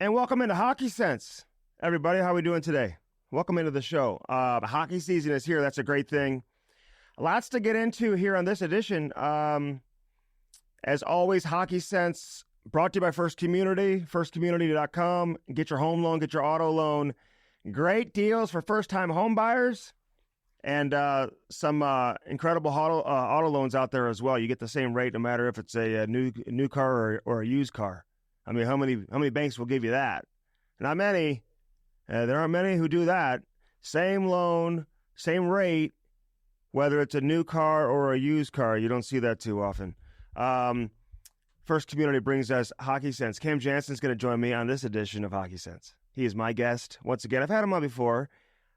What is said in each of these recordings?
And welcome into Hockey Sense, everybody. How are we doing today? Welcome into the show. Hockey season is here. That's a great thing. Lots to get into here on this edition. As always, Hockey Sense brought to you by First Community, firstcommunity.com. Get your home loan, get your auto loan. Great deals for first-time home buyers and some incredible auto loans out there as well. You get the same rate no matter if it's a new car or a used car. I mean, how many banks will give you that? Not many. There aren't many who do that. Same loan, same rate, whether it's a new car or a used car. You don't see that too often. First Community brings us Hockey Sense. Cam Janssen's going to join me on this edition of Hockey Sense. He is my guest once again. I've had him on before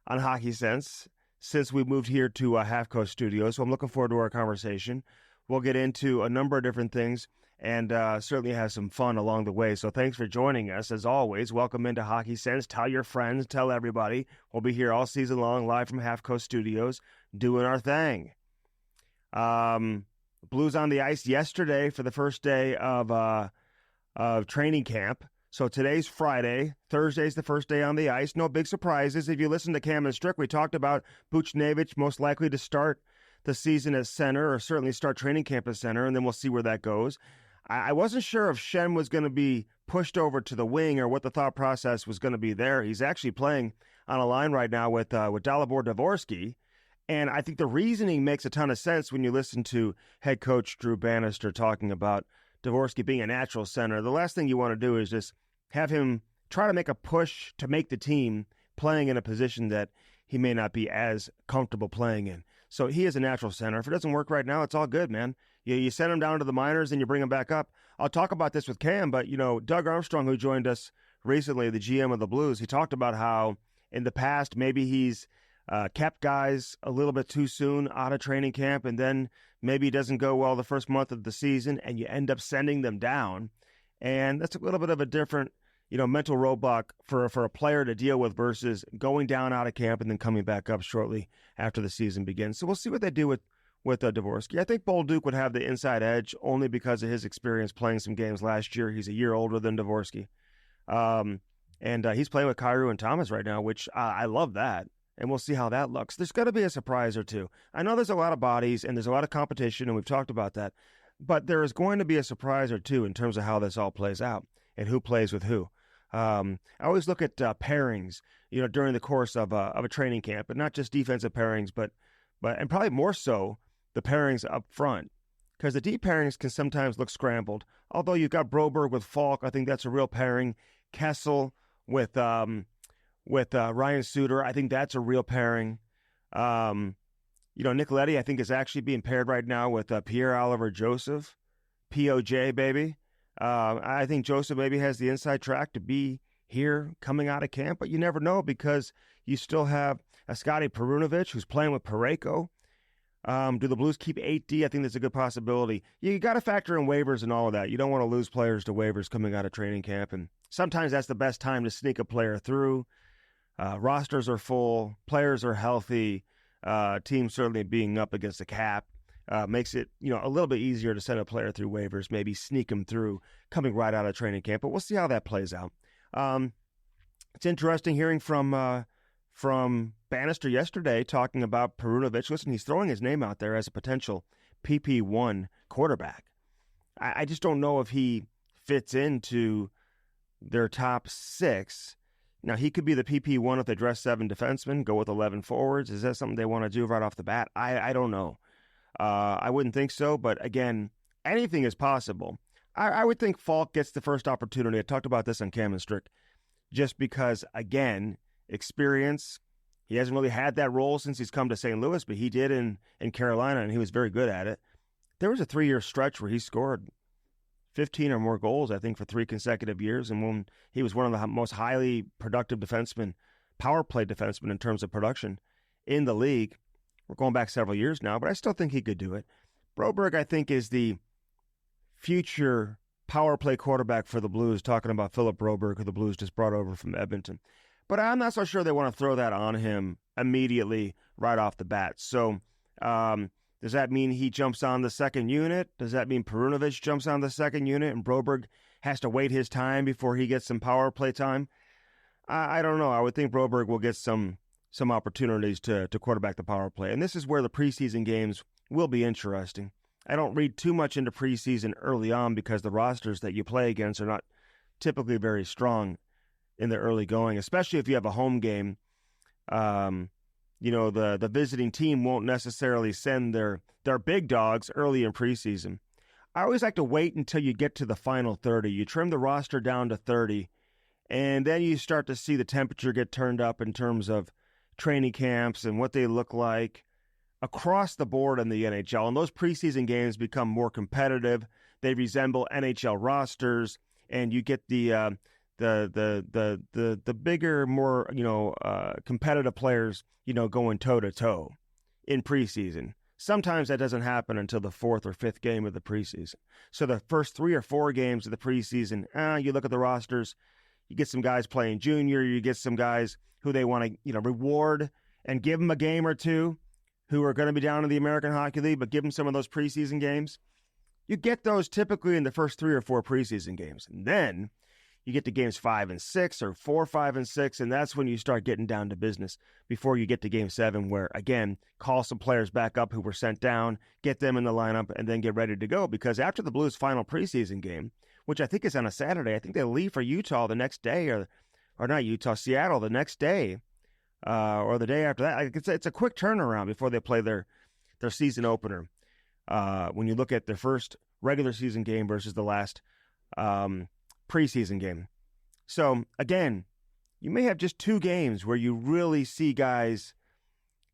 on Hockey Sense since we moved here to Half Coast Studios, so I'm looking forward to our conversation. We'll get into a number of different things and certainly have some fun along the way. So thanks for joining us. As always, welcome into Hockey Sense. Tell your friends, tell everybody. We'll be here all season long, live from Half Coast Studios, doing our thing. Blues on the ice yesterday for the first day of training camp. So today's Friday. Thursday's the first day on the ice. No big surprises. If you listen to Cam and Strick, we talked about Buchnevich most likely to start the season as center, or certainly start training camp as center, and then we'll see where that goes. I wasn't sure if Schenn was going to be pushed over to the wing or what the thought process was going to be there. He's actually playing on a line right now with Dalibor Dvorsky, and I think the reasoning makes a ton of sense when you listen to head coach Drew Bannister talking about Dvorsky being a natural center. The last thing you want to do is just have him try to make a push to make the team playing in a position that he may not be as comfortable playing in. So he is a natural center. If it doesn't work right now, it's all good, man. You send him down to the minors and you bring him back up. I'll talk about this with Cam, but, Doug Armstrong, who joined us recently, the GM of the Blues, he talked about how in the past maybe he's kept guys a little bit too soon out of training camp, and then maybe it doesn't go well the first month of the season, and you end up sending them down. And that's a little bit of a different mental roadblock for a player to deal with versus going down out of camp and then coming back up shortly after the season begins. So we'll see what they do with Dvorsky. I think Bolduc would have the inside edge only because of his experience playing some games last year. He's a year older than Dvorsky. And he's playing with Kyrou and Thomas right now, which I love that. And we'll see how that looks. There's got to be a surprise or two. I know there's a lot of bodies and there's a lot of competition, and we've talked about that. But there is going to be a surprise or two in terms of how this all plays out and who plays with who. I always look at pairings, during the course of a training camp, but not just defensive pairings, but and probably more so the pairings up front, because the deep pairings can sometimes look scrambled. Although you've got Broberg with Falk, I think that's a real pairing. Kessel with Ryan Suter, I think that's a real pairing. Nicoletti, I think, is actually being paired right now with Pierre-Olivier Joseph, POJ, baby. I think Joseph maybe has the inside track to be here coming out of camp, but you never know because you still have a Scotty Perunovic who's playing with Parayko. Do the Blues keep 8D? I think that's a good possibility. You got to factor in waivers and all of that. You don't want to lose players to waivers coming out of training camp, and sometimes that's the best time to sneak a player through. Rosters are full, players are healthy, teams certainly being up against the cap. Makes it, a little bit easier to send a player through waivers, maybe sneak them through coming right out of training camp. But we'll see how that plays out. It's interesting hearing from Bannister yesterday talking about Perunovic. Listen, he's throwing his name out there as a potential PP1 quarterback. I just don't know if he fits into their top six. Now, he could be the PP1 if they dress 7 defensemen, go with 11 forwards. Is that something they want to do right off the bat? I don't know. I wouldn't think so, but again, anything is possible. I would think Falk gets the first opportunity. I talked about this on Cam and Strick, just because, again, experience. He hasn't really had that role since he's come to St. Louis, but he did in Carolina, and he was very good at it. There was a 3-year stretch where he scored 15 or more goals, I think, for 3 consecutive years, and when he was one of the most highly productive defensemen, power play defensemen in terms of production in the league. We're going back several years now, but I still think he could do it. Broberg, I think, is the future power play quarterback for the Blues, talking about Philip Broberg, who the Blues just brought over from Edmonton. But I'm not so sure they want to throw that on him immediately right off the bat. So does that mean he jumps on the second unit? Does that mean Perunovic jumps on the second unit and Broberg has to wait his time before he gets some power play time. I don't know. I would think Broberg will get some opportunities to quarterback the power play. And this is where the preseason games will be interesting. I don't read too much into preseason early on because the rosters that you play against are not typically very strong in the early going, especially if you have a home game. The visiting team won't necessarily send their big dogs early in preseason. I always like to wait until you get to the final 30. You trim the roster down to 30, and then you start to see the temperature get turned up in terms of training camps and what they look like across the board in the NHL. And those preseason games become more competitive. They resemble NHL rosters, and you get the bigger, more competitive players, going toe to toe in preseason. Sometimes that doesn't happen until the fourth or fifth game of the preseason. So the first 3 or 4 games of the preseason, you look at the rosters, you get some guys playing junior, you get some guys who they want to, reward and give them a game or two who are going to be down in the American Hockey League, but give them some of those preseason games. You get those typically in the first 3 or 4 preseason games. And then you get to games 5 and 6 or 4, 5, and 6, and that's when you start getting down to business before you get to game 7 where, again, call some players back up who were sent down, get them in the lineup, and then get ready to go. Because after the Blues' final preseason game, which I think is on a Saturday, I think they leave for Utah the next day, or not Utah, Seattle the next day, or the day after that. It's a quick turnaround before they play their season opener. When you look at their first regular season game versus the last preseason game. So, again, you may have just 2 games where you really see guys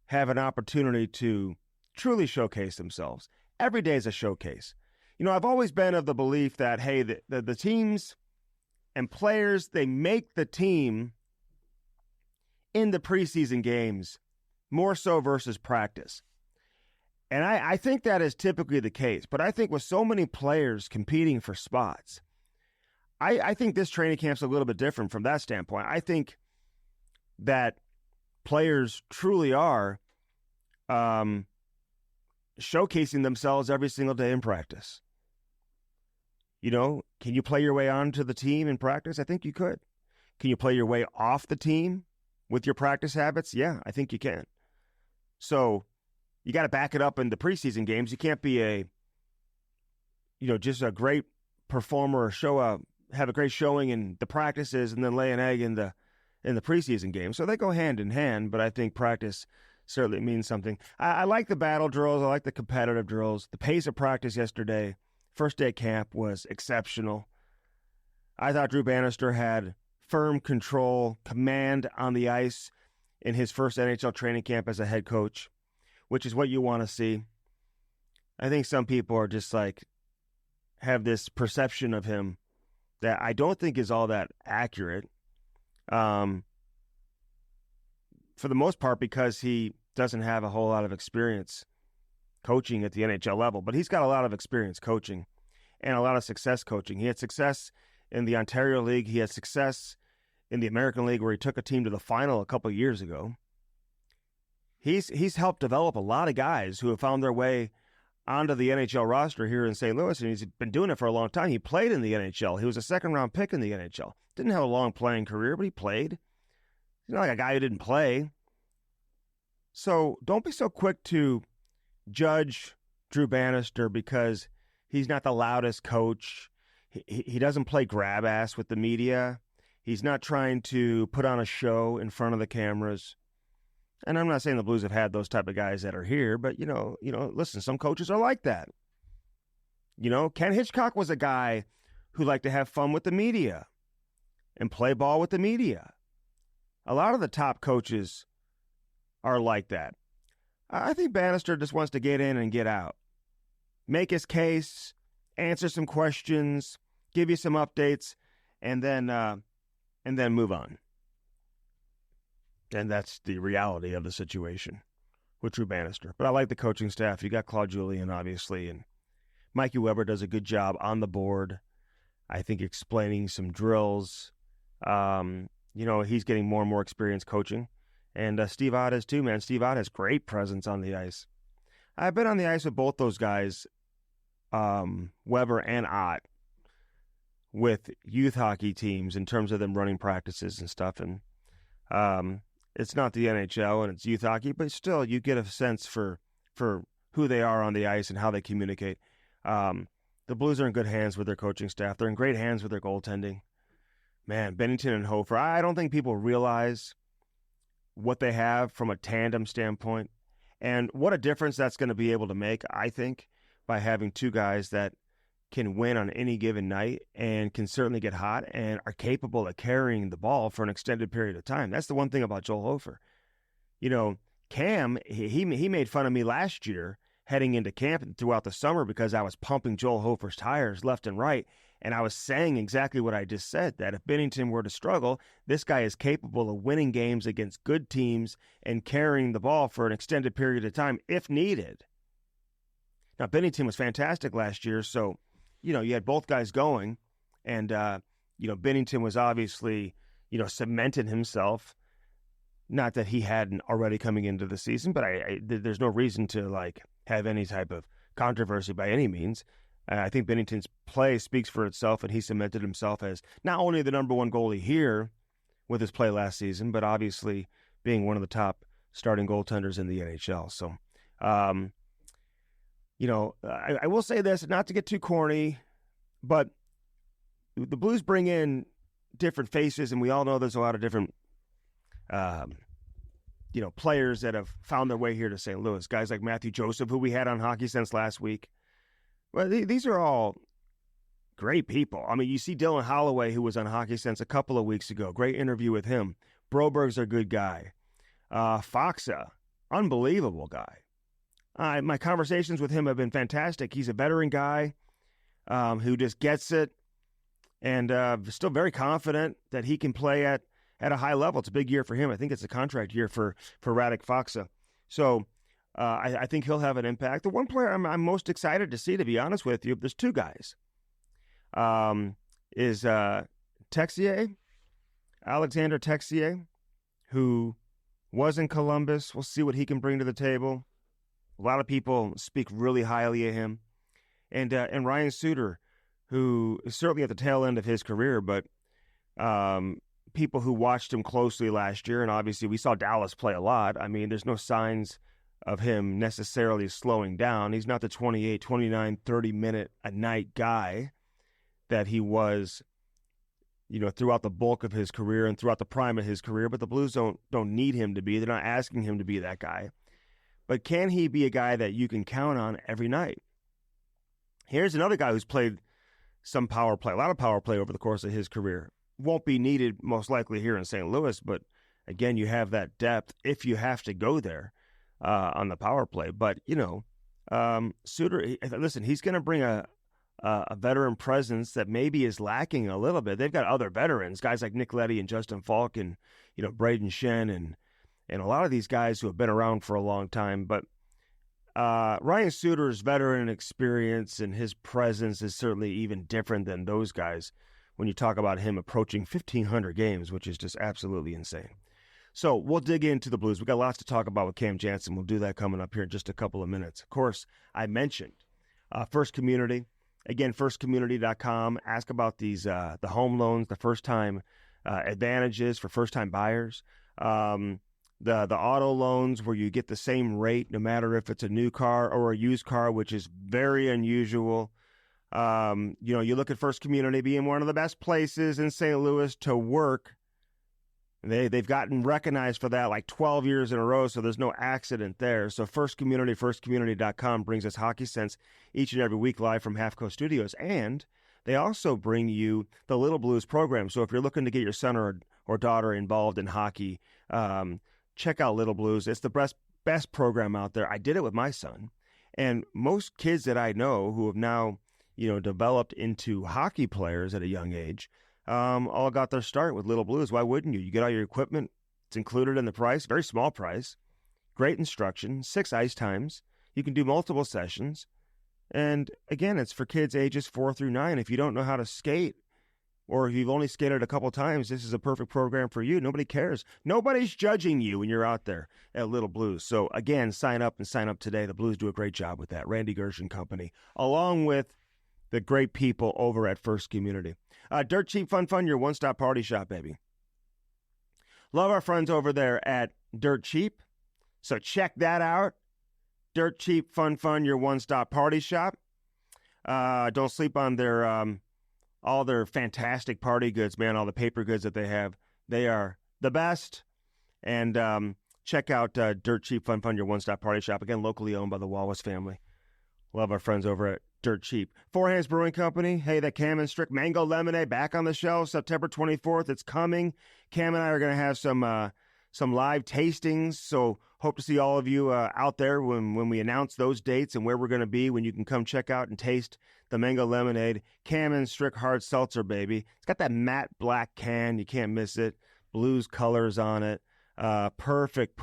have an opportunity to truly showcase themselves. Every day is a showcase. I've always been of the belief that, hey, the teams and players, they make the team in the preseason games more so versus practice. And I think that is typically the case. But I think with so many players competing for spots, I think this training camp's a little bit different from that standpoint. I think that players truly are showcasing themselves every single day in practice. Can you play your way onto the team in practice? I think you could. Can you play your way off the team with your practice habits? Yeah, I think you can. So you got to back it up in the preseason games. You can't be just a great performer or have a great showing in the practices and then lay an egg in the preseason game. So they go hand in hand, but I think practice certainly means something. I like the battle drills. I like the competitive drills. The pace of practice yesterday, first day camp, was exceptional. I thought Drew Bannister had firm control, command on the ice in his first NHL training camp as a head coach, which is what you want to see. I think some people are just have this perception of him that I don't think is all that accurate, for the most part, because he doesn't have a whole lot of experience coaching at the NHL level. But he's got a lot of experience coaching and a lot of success coaching. He had success in the Ontario League. He had success in the American League, where he took a team to the final a couple of years ago. He's helped develop a lot of guys who have found their way onto the NHL roster here in St. Louis, and he's been doing it for a long time. He played in the NHL. He was a second-round pick in the NHL. Didn't have a long playing career, but he played. He's not like a guy who didn't play. So don't be so quick to judge Drew Bannister because he's not the loudest coach. He doesn't play grab ass with the media. He's not trying to put on a show in front of the cameras. And I'm not saying the Blues have had those type of guys that are here, but, listen, some coaches are like that. Ken Hitchcock was a guy who liked to have fun with the media and play ball with the media. A lot of the top coaches are like that. I think Bannister just wants to get in and get out, make his case, answer some questions, give you some updates, and then move on. And that's the reality of the situation with Drew Bannister. But I like the coaching staff. You got Claude Julien, obviously, and Mikey Weber does a good job on the board, I think, explaining some drills. He's getting more and more experience coaching. And Steve Ott is too, man. Steve Ott has great presence on the ice. I've been on the ice with both those guys, Weber and Ott, with youth hockey teams in terms of them running practices and stuff. And it's not the NHL and it's youth hockey, but still you get a sense for who they are on the ice and how they communicate. The Blues are in good hands with their coaching staff. They're in great hands with their goaltending. Man, Bennington and Hofer, I don't think people realize what they have from a tandem standpoint and what a difference that's going to be able to make, I think, by having two guys that can win on any given night and can certainly get hot and are capable of carrying the ball for an extended period of time. That's the one thing about Joel Hofer. You know, Cam, he made fun of me last year heading into camp and throughout the summer because I was pumping Joel Hofer's tires left and right. And I was saying exactly what I just said, that if Bennington were to struggle, this guy is capable of winning games against good teams and carrying the ball for an extended period of time if needed. Now, Bennington was fantastic last year, so, you know, you had both guys going. And, you know, Bennington was obviously, you know, cemented himself. Not that he hadn't already coming into the season, but there's no reason to, like, have any type of controversy by any means. I think Bennington's play speaks for itself, and he cemented himself as not only the number one goalie here with his play last season, but obviously being one of the top starting goaltenders in the NHL. So, you know, I will say this, not to get too corny, but the Blues bring in different faces, and we all know there's a lot of different you know, players that have found their way here to St. Louis. Guys like Matthew Joseph, who we had on Hockey Sense last week. Well, these are all great people. I mean, you see Dylan Holloway, who was on Hockey Sense a couple of weeks ago. Great interview with him. Broberg's a good guy. Foxa, unbelievable guy. My conversations with him have been fantastic. He's a veteran guy who just gets it and still very confident that he can play at a high level. It's a big year for him. I think it's a contract year for Radek Foxa. So I think he'll have an impact. The one player I'm most excited to see, to be honest with you, there's two guys, is Texier, Alexander Texier, who was in Columbus. We'll see what he can bring to the table. A lot of people speak really highly of him. And Ryan Suter, who is certainly at the tail end of his career, but people who watched him closely last year, and obviously we saw Dallas play a lot. I mean, there's no signs of him necessarily slowing down. He's not the 28, 29, 30-minute-a-night guy that he was, you know, throughout the bulk of his career and throughout the prime of his career, but the Blues don't need him to be. They're not asking him to be that guy. But can he be a guy that you can count on every night? Here's another guy who's played some power play, a lot of power play over the course of his career. Won't be needed most likely here in St. Louis, but again, you have that depth if you have to go there on the power play. But, you know, Suter, listen, he's going to bring a veteran presence that maybe is lacking a little bit. They've got other veterans, guys like Nick Leddy and Justin Falk and, you know, Braden Shen and a lot of these guys who have been around for a long time. But Ryan Suter's veteran experience and his presence is certainly even different than those guys when you talk about him approaching 1,500 games, which is just absolutely insane. So we'll dig into the Blues. We've got lots to talk about with Cam Janssen. We'll do that coming up here in just a couple of minutes. Of course, I mentioned First Community. Again, firstcommunity.com. Ask about these the home loans, the first-time advantages for first-time buyers. The auto loans where you get the same rate no matter if it's a new car or a used car, which is very unusual. You know, you look at First Community being one of the best places in St. Louis to work. They've gotten recognized for that like 12 years in a row, so there's no accident there. So First Community, firstcommunity.com brings us Hockey Sense each and every week live from Half Coast Studios. And they also bring you the Little Blues program. So if you're looking to get your son or daughter involved in hockey, check out Little Blues. It's the best program out there. I did it with my son. And most kids that I know who have now, you know, developed into hockey players at a young age, all got their start with Little Blues. Why wouldn't you? You get all your equipment. It's included in the price. Very small price. Great instruction. 6 ice times. You can do multiple sessions. And again, it's for kids ages 4 through 9. If you don't know how to skate, or if you've only skated a couple times, this is a perfect program for you. Nobody cares. Nobody's judging you when you're out there at Little Blues. So again, sign up today. The Blues do a great job with that. Randy Gersh and company, along with the great people over at First Community. Dirt Cheap Fun, your one-stop party shop, baby. Love our friends over there at Dirt Cheap, so check that out. Dirt Cheap Fun, your one-stop party shop. Don't sleep on their all their fantastic party goods, man, all the paper goods that they have. They are the best. And check out Dirt Cheap Fun, your one-stop party shop. Again, locally owned by the Wallace family. Love our friends over at Dirt Cheap. Four Hands Brewing Company. Hey, that Cam and Strick Mango Lemonade back on the shelf September 24th. It's coming. Cam and I are going to have some live tastings, so hope to see all of you out there when we announce those dates and where we're going to be, when you can come check out and taste the Mango Lemonade. Cam and Strick Hard Seltzer, baby. It's got that matte black can. You can't miss it. Blues colors on it. Perfect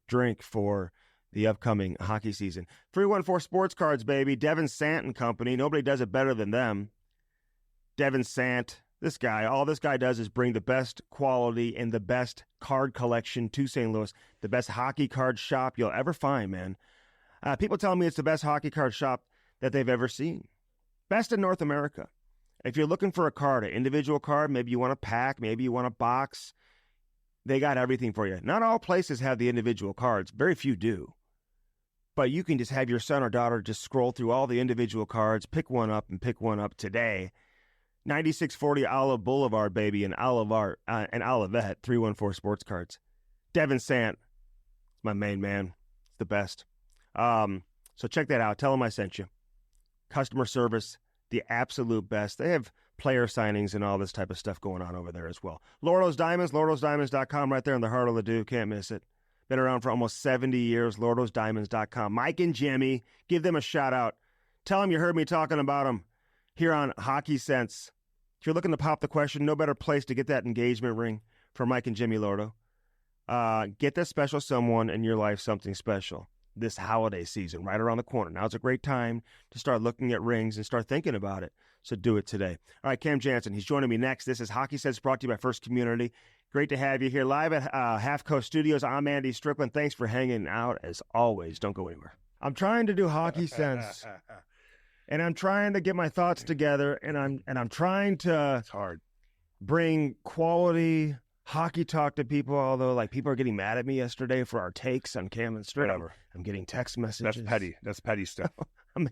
drink for the upcoming hockey season. 314 Sports Cards, baby. Devin Sant and Company. Nobody does it better than them. Devin Sant, all this guy does is bring the best quality and the best card collection to St. Louis. The best hockey card shop you'll ever find, man. People tell me it's the best hockey card shop that they've ever seen. Best in North America. If you're looking for a card, an individual card, maybe you want a pack, maybe you want a box, they got everything for you. Not all places have the individual cards. Very few do. But you can just have your son or daughter just scroll through all the individual cards, pick one up today. 9640 Olive Boulevard, baby, in Olivet, 314 Sports Cards. Devin Sant, it's my main man. It's the best. So check that out. Tell him I sent you. Customer service, the absolute best. They have player signings and all this type of stuff going on over there as well. Lordo's Diamonds, lordosdiamonds.com, right there in the heart of Ladue. Can't miss it. Been around for almost 70 years, lordosdiamonds.com. Mike and Jimmy, give them a shout out. Tell them you heard me talking about them here on Hockey Sense. If you're looking to pop the question, no better place to get that engagement ring for Mike and Jimmy Lordo. Get that special someone in your life something special this holiday season, right around the corner. Now's a great time to start looking at rings and start thinking about it. So do it today. All right, Cam Janssen, he's joining me next. This is Hockey Sense, brought to you by First Community. Great to have you here live at Half Coast Studios. I'm Andy Strickland. Thanks for hanging out as always. Don't go anywhere. I'm trying to do Hockey Sense, and I'm trying to get my thoughts together, and I'm trying to it's hard. Bring quality hockey talk to people, although like people are getting mad at me yesterday for our takes on Cam and Strick. Whatever. I'm getting text messages. That's petty. That's petty stuff. I'm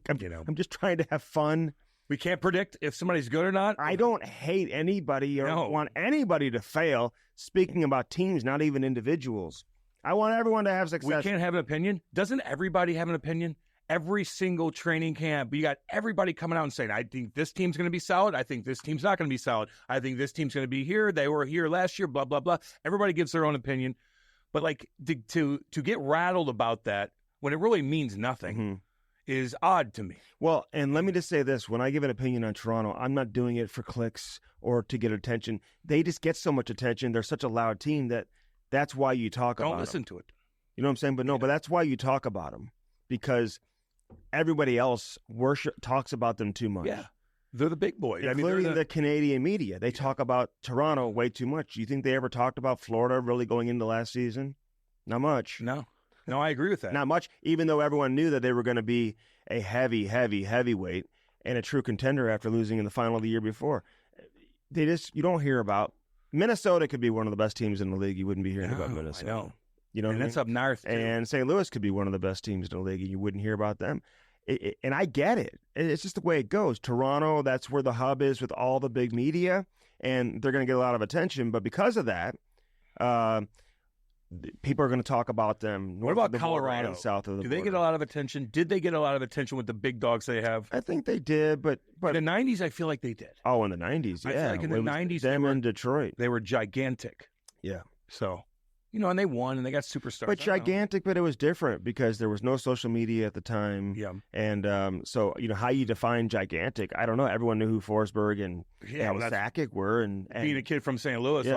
just trying to have fun. We can't predict if somebody's good or not. I don't hate anybody or want anybody to fail. Speaking about teams, not even individuals. I want everyone to have success. We can't have an opinion. Doesn't everybody have an opinion? Every single training camp, you got everybody coming out and saying, I think this team's going to be solid. I think this team's not going to be solid. I think this team's going to be here. They were here last year, blah, blah, blah. Everybody gives their own opinion. But like to get rattled about that when it really means nothing is odd to me. Well, and let me just say this. When I give an opinion on Toronto, I'm not doing it for clicks or to get attention. They just get so much attention. They're such a loud team that's why you talk about them. Don't listen to it. You know what I'm saying? But that's why you talk about them, because everybody else talks about them too much. Yeah, they're the big boys. Including the Canadian media. They talk about Toronto way too much. You think they ever talked about Florida really going into last season? Not much. No, I agree with that. Not much, even though everyone knew that they were going to be a heavyweight and a true contender after losing in the final of the year before. You don't hear about Minnesota. Could be one of the best teams in the league. You wouldn't be hearing about Minnesota. I know. You know, and that's up north too. And St. Louis could be one of the best teams in the league, and you wouldn't hear about them. And I get it. It's just the way it goes. Toronto, that's where the hub is with all the big media, and they're going to get a lot of attention. But because of that, people are going to talk about them. What about Colorado? South of the Do they get a lot of attention? Did they get a lot of attention with the big dogs they have? I think they did, but in the 90s, I feel like they did. Oh, in the 90s, yeah. I feel like in the 90s, them in Detroit. They were gigantic. Yeah. So, and they won, and they got superstars. But gigantic, but it was different because there was no social media at the time. Yeah. And so, how you define gigantic, I don't know. Everyone knew who Forsberg and Sakic were. And being a kid from St. Louis,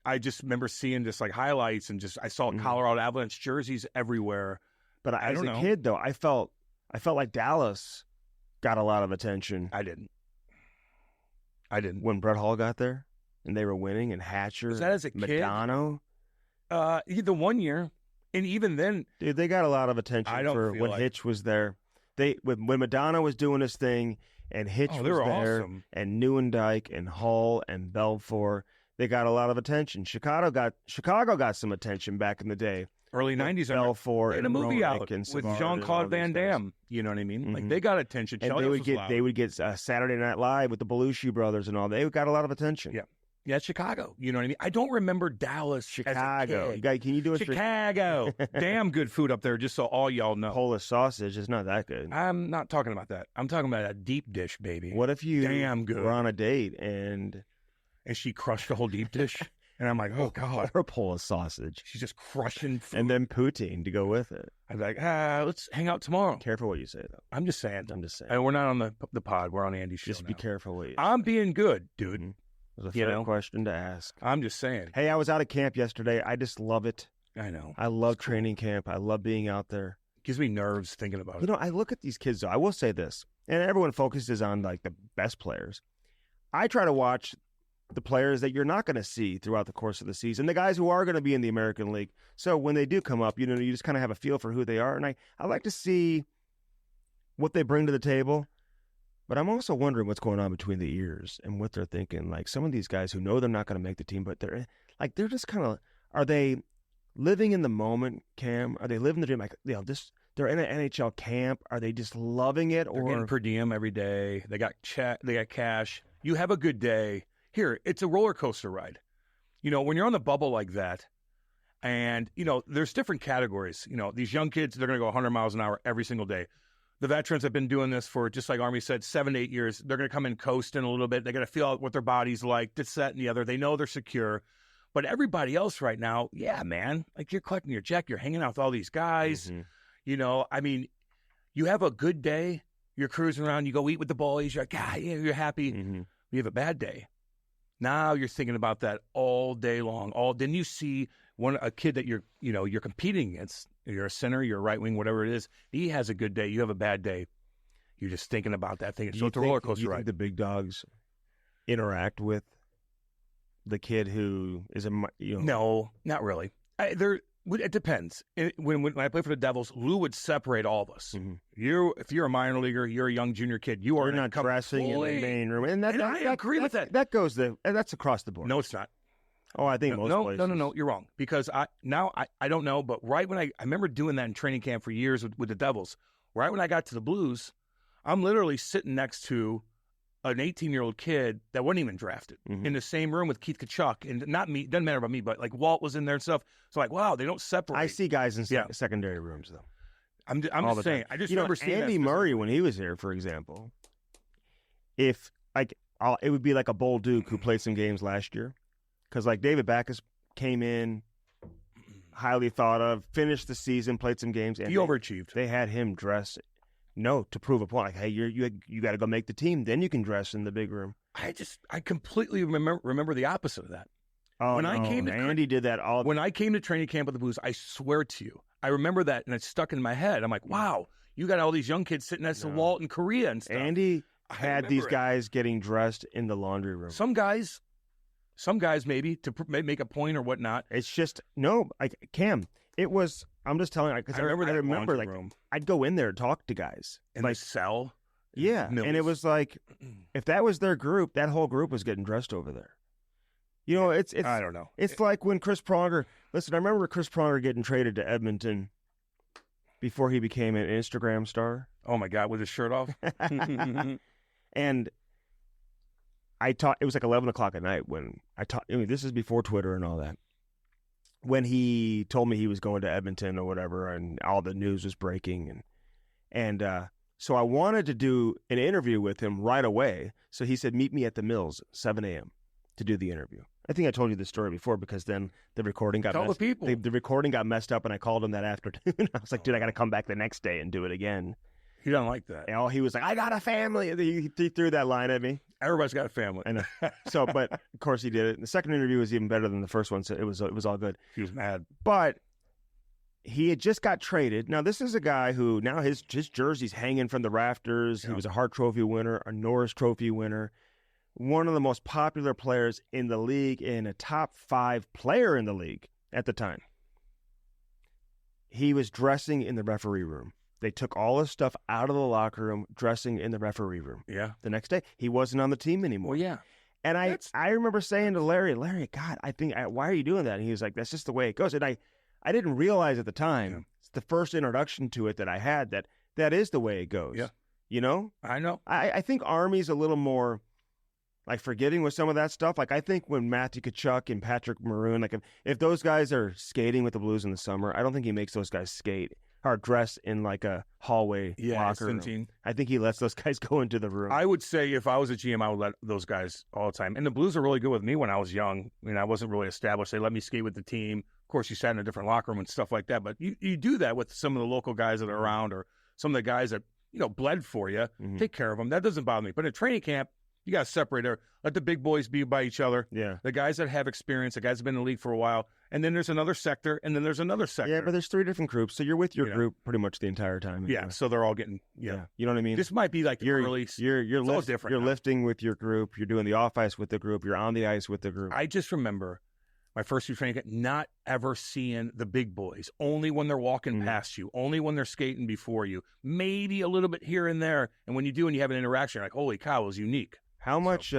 I just remember seeing just like highlights and I saw Colorado Avalanche jerseys everywhere. But as a kid, though, I felt like Dallas got a lot of attention. I didn't. When Brett Hull got there and they were winning, and Hatcher, was that as a kid? Modano. The 1 year, and even then, dude, they got a lot of attention for when Hitch was there. When Madonna was doing his thing, and Hitch was they're there, awesome. and Neuendijk and Hull and Belfour. They got a lot of attention. Chicago got some attention back in the day. Early 90s. Belfour They had a and movie Roenick out and with Savard and Jean-Claude all Van these guys. Damme. You know what I mean? Like Mhm. they got attention. And Chelios was loud. they would get Saturday Night Live with the Belushi brothers and all. They got a lot of attention. Yeah. Yeah, Chicago. You know what I mean? I don't remember Dallas. Chicago. As a kid. Can you do a Chicago? Damn good food up there, just so all y'all know. Polish sausage is not that good. I'm not talking about that. I'm talking about a deep dish, baby. What if you Damn good. were on a date and she crushed the whole deep dish? And I'm like, oh, God. or a Polish sausage. She's just crushing food. And then poutine to go with it. I'd be like, let's hang out tomorrow. Careful what you say, though. I'm just saying. And we're not on the pod. We're on Andy's show just be now. careful what you say. I'm being good, dude. Mhm. It was a fair question to ask. I'm just saying. Hey, I was out of camp yesterday. I just love it. I know. I love training camp. I love being out there. Gives me nerves thinking about it. You know, I look at these kids, though. I will say this, and everyone focuses on, like, the best players. I try to watch the players that you're not going to see throughout the course of the season, the guys who are going to be in the American League. So when they do come up, you know, you just kind of have a feel for who they are. And I like to see what they bring to the table. But I'm also wondering what's going on between the ears and what they're thinking. Like some of these guys who know they're not going to make the team, but they're just kind of, are they living in the moment, Cam? Are they living the dream? Like, you know, they're in an NHL camp. Are they just loving it? They're getting per diem every day. They got they got cash. You have a good day. Here, it's a roller coaster ride. You know, when you're on the bubble like that, and, you know, there's different categories. You know, these young kids, they're going to go 100 miles an hour every single day. The veterans have been doing this for, just like Army said, 7 to 8 years. They're going to come in coasting a little bit. They're going to feel out what their body's like, this, that, and the other. They know they're secure. But everybody else right now, yeah, man, like you're collecting your check. You're hanging out with all these guys. Mm-hmm. You know, I mean, you have a good day. You're cruising around. You go eat with the boys. You're like, yeah, you're happy. Mm-hmm. You have a bad day. Now you're thinking about that all day long. Then you see a kid that you're competing against. You're a center, you're a right wing, whatever it is. He has a good day. You have a bad day. You're just thinking about that thing. So it's a roller coaster ride. The big dogs interact with the kid who is No, not really. It depends. When I play for the Devils, Lou would separate all of us. Mm-hmm. If you're a minor leaguer, you're a young junior kid. You're not dressing in the main room, and I agree with that. That's across the board. No, it's not. Oh, I think most places. No, you're wrong. Because I don't know, but right when I remember doing that in training camp for years with the Devils, right when I got to the Blues, I'm literally sitting next to an 18-year-old kid that wasn't even drafted in the same room with Keith Kachuk, and not me. Doesn't matter about me, but like Walt was in there and stuff. So like, wow, they don't separate. I see guys in secondary rooms though. I'm just saying. I just remember seeing Andy Murray when he was here, for example. If like it would be like a Bull Duke who played some games last year, because like David Backus came in, highly thought of, finished the season, played some games, and he overachieved. They had him dress. No, to prove a point. Like, hey, you got to go make the team. Then you can dress in the big room. I completely remember the opposite of that. Oh, Andy did that all. When I came to training camp with the Blues, I swear to you, I remember that, and it stuck in my head. I'm like, wow, you got all these young kids sitting next to Walt in Korea and stuff. Andy had these guys getting dressed in the laundry room. Some guys maybe to make a point or whatnot. It's just Cam. It was. I'm just telling you, because I remember like room. I'd go in there and talk to guys in like the cell. Yeah, Mills. And it was like if that was their group, that whole group was getting dressed over there. You know, it's I don't know. It's like when Chris Pronger. Listen, I remember Chris Pronger getting traded to Edmonton before he became an Instagram star. Oh my God, with his shirt off. And it was like 11 o'clock at night when I talked. I mean, this is before Twitter and all that. When he told me he was going to Edmonton or whatever, and all the news was breaking, and so I wanted to do an interview with him right away. So he said, "Meet me at the Mills, 7 a.m. to do the interview." I think I told you this story before because then the recording got Tell the people. The recording got messed up, and I called him that afternoon. I was like, "Dude, I got to come back the next day and do it again." He doesn't like that. And he was like, "I got a family." And he threw that line at me. Everybody's got a family. I know. So, but of course he did it. The second interview was even better than the first one, so it was all good. He was mad. But he had just got traded. Now, this is a guy who now his jersey's hanging from the rafters. Yeah. He was a Hart Trophy winner, a Norris Trophy winner, one of the most popular players in the league and a top 5 player in the league at the time. He was dressing in the referee room They took all his stuff out of the locker room, dressing in the referee room. Yeah. The next day, he wasn't on the team anymore. Well, yeah. And I remember saying to Larry, God, why are you doing that? And he was like, that's just the way it goes. And I didn't realize at the time, it's the first introduction to it that I had, that is the way it goes. Yeah. You know? I know. I think Army's a little more like forgiving with some of that stuff. Like I think when Matthew Tkachuk and Patrick Maroon, like if those guys are skating with the Blues in the summer, I don't think he makes those guys skate or dress in like a hallway locker room. I think he lets those guys go into the room. I would say if I was a GM, I would let those guys all the time. And the Blues are really good with me when I was young. I mean, I wasn't really established. They let me skate with the team. Of course, you sat in a different locker room and stuff like that. But you do that with some of the local guys that are around or some of the guys that, bled for you. Mm-hmm. Take care of them. That doesn't bother me. But in training camp, you got to separate her. Let the big boys be by each other. Yeah. The guys that have experience, the guys that have been in the league for a while. And then there's another sector, and then there's another sector. Yeah, but there's 3 different groups, so you're with your group pretty much the entire time. Yeah, so they're all getting You know what I mean? This might be like you're release. You're different. You're lifting with your group. You're doing the off ice with the group. You're on the ice with the group. I just remember my first year training camp, not ever seeing the big boys. Only when they're walking past you. Only when they're skating before you. Maybe a little bit here and there. And when you do and you have an interaction, you're like, holy cow, it was unique. How much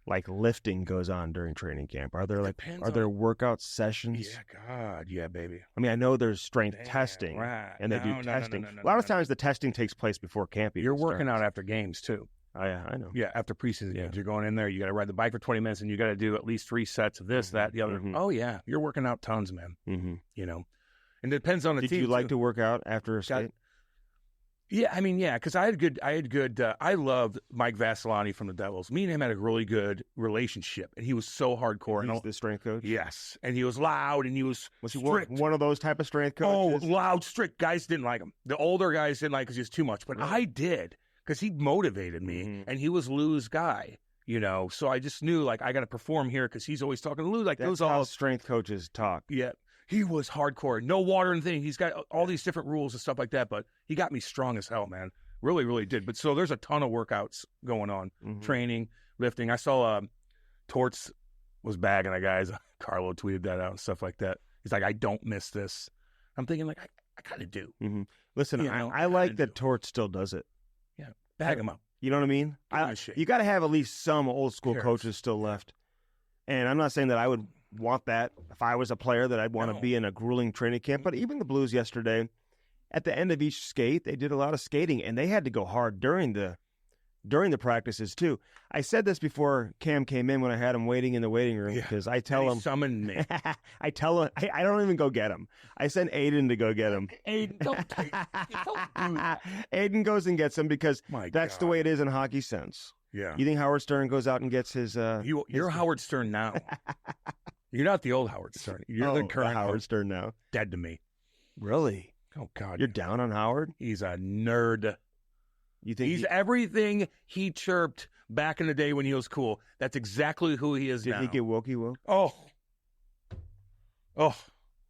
like lifting goes on during training camp? Are there there workout sessions? Yeah, God, yeah, baby. I mean, I know there's strength testing, right. and they do testing. A lot of times the testing takes place before camp. You're working out after games too. Oh yeah, I know. Yeah, after preseason games, you're going in there. You got to ride the bike for 20 minutes, and you got to do at least 3 sets of this, that, the other. Oh yeah, you're working out tons, man. Mm-hmm. And it depends on the team. Did you like to work out after a skate? Yeah, I mean, because I loved Mike Vasilani from the Devils. Me and him had a really good relationship, and he was so hardcore. He's the strength coach? Yes, and he was loud, and he was strict. One of those type of strength coaches? Oh, loud, strict. Guys didn't like him. The older guys didn't like because he was too much, but I did because he motivated me, and he was Lou's guy. So I just knew, I got to perform here because he's always talking to Lou. That's how strength coaches talk. Yeah. He was hardcore. No water and thing. He's got all these different rules and stuff like that, but he got me strong as hell, man. Really, really did. But so there's a ton of workouts going on, training, lifting. I saw Torts was bagging the guys. Carlo tweeted that out and stuff like that. He's like, I don't miss this. I'm thinking, I kind of do. Mm-hmm. Listen, I like that Torts still does it. Yeah, bag him up. You know what I mean? You got to have at least some old school coaches still left. And I'm not saying that I would want that if I was a player, that I'd want to be in a grueling training camp. But even the Blues yesterday, at the end of each skate, they did a lot of skating, and they had to go hard during the practices too. I said this before Cam came in when I had him waiting in the waiting room because I tell him, summoned me. I tell him I don't even go get him. I send Aiden to go get him. Aiden, don't do that. Aiden goes and gets him because that's the way it is in hockey sense. Yeah. You think Howard Stern goes out and gets his? You're Howard Stern now. You're not the old Howard Stern. You're the current Howard Stern now. Dead to me. Really? Oh God. You're down on Howard? He's a nerd. You think he's everything he chirped back in the day when he was cool? That's exactly who he is now. Did he get woke? Oh,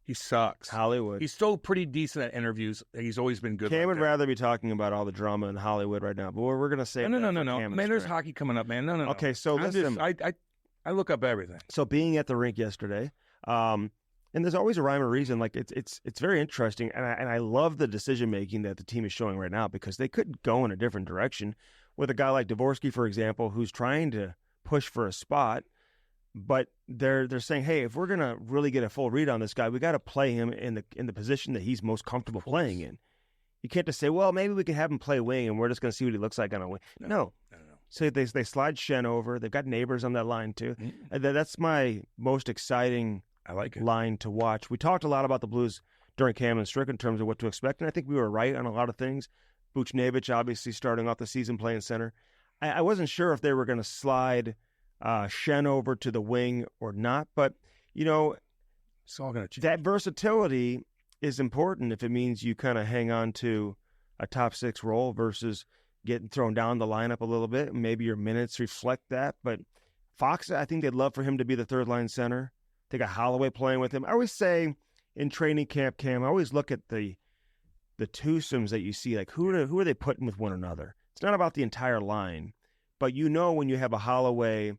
he sucks. Hollywood. He's still pretty decent at interviews. He's always been good. Cam would rather be talking about all the drama in Hollywood right now, but we're gonna say no. Man, there's hockey coming up, man. No. Okay, so listen, I look up everything. So being at the rink yesterday, and there's always a rhyme or reason. It's very interesting, and I love the decision making that the team is showing right now because they could go in a different direction with a guy like Dvorsky, for example, who's trying to push for a spot, but they're saying, hey, if we're gonna really get a full read on this guy, we got to play him in the position that he's most comfortable playing in. You can't just say, well, maybe we can have him play wing, and we're just gonna see what he looks like on a wing. No. So they slide Shen over. They've got neighbors on that line too. That's my most exciting line to watch. We talked a lot about the Blues during Cam and Strick in terms of what to expect, and I think we were right on a lot of things. Buchnevich obviously starting off the season playing center. I wasn't sure if they were going to slide Shen over to the wing or not, but it's all going to change. That versatility is important if it means you kind of hang on to a top 6 role versus getting thrown down the lineup a little bit. Maybe your minutes reflect that. But Fox, I think they'd love for him to be the third-line center. They got Holloway playing with him. I always say in training camp, Cam, I always look at the twosomes that you see, like who are they putting with one another? It's not about the entire line. But when you have a Holloway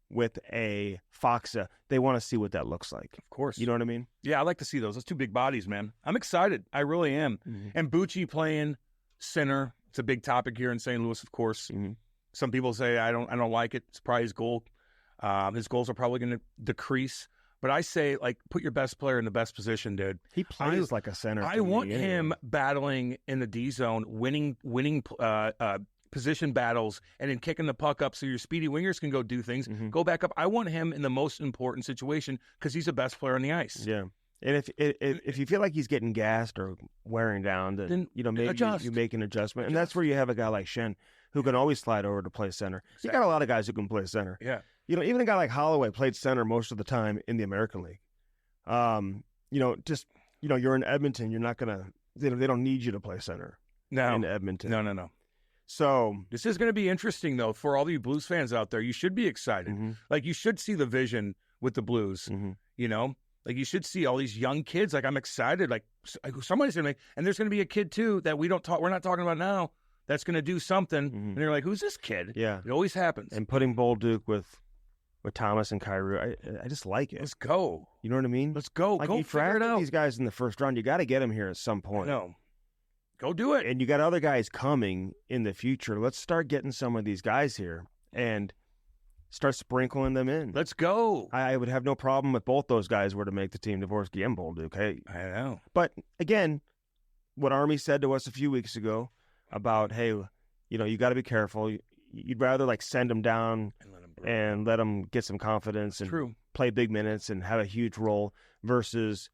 with a Foxa, they want to see what that looks like. Of course. You know what I mean? Yeah, I like to see those. Those two big bodies, man. I'm excited. I really am. Mm-hmm. And Bucci playing center. It's a big topic here in St. Louis, of course. Mm-hmm. Some people say I don't like it. It's probably his goal. His goals are probably going to decrease. But I say, like, put your best player in the best position, dude. He plays like a center. I want him battling in the D zone, winning position battles, and then kicking the puck up so your speedy wingers can go do things. Mm-hmm. Go back up. I want him in the most important situation because he's the best player on the ice. Yeah. And if you feel like he's getting gassed or wearing down, then maybe you make an adjustment. And that's where you have a guy like Schenn who can always slide over to play center. Exactly. You got a lot of guys who can play center. Yeah. Even a guy like Holloway played center most of the time in the American League. You're in Edmonton. You're not gonna. They don't need you to play center. No. In Edmonton. No. So this is going to be interesting, though, for all you Blues fans out there. You should be excited. Mm-hmm. Like, you should see the vision with the Blues. Mm-hmm. Like, you should see all these young kids. Like, I'm excited. Like, somebody's going to make, and there's going to be a kid too that we're not talking about now. That's going to do something, and they're like, "Who's this kid?" Yeah, it always happens. And putting Bolduc with Thomas and Kyrou, I just like it. Let's go. You know what I mean? Let's go. Like, go you figure it out. These guys in the first round, you got to get them here at some point. No, go do it. And you got other guys coming in the future. Let's start getting some of these guys here and start sprinkling them in. Let's go. I would have no problem if both those guys were to make the team, Dvorsky and Bolduc. Hey, I know. But again, what Army said to us a few weeks ago about, hey, you got to be careful. You'd rather like send them down and let them get some confidence and play big minutes and have a huge role versus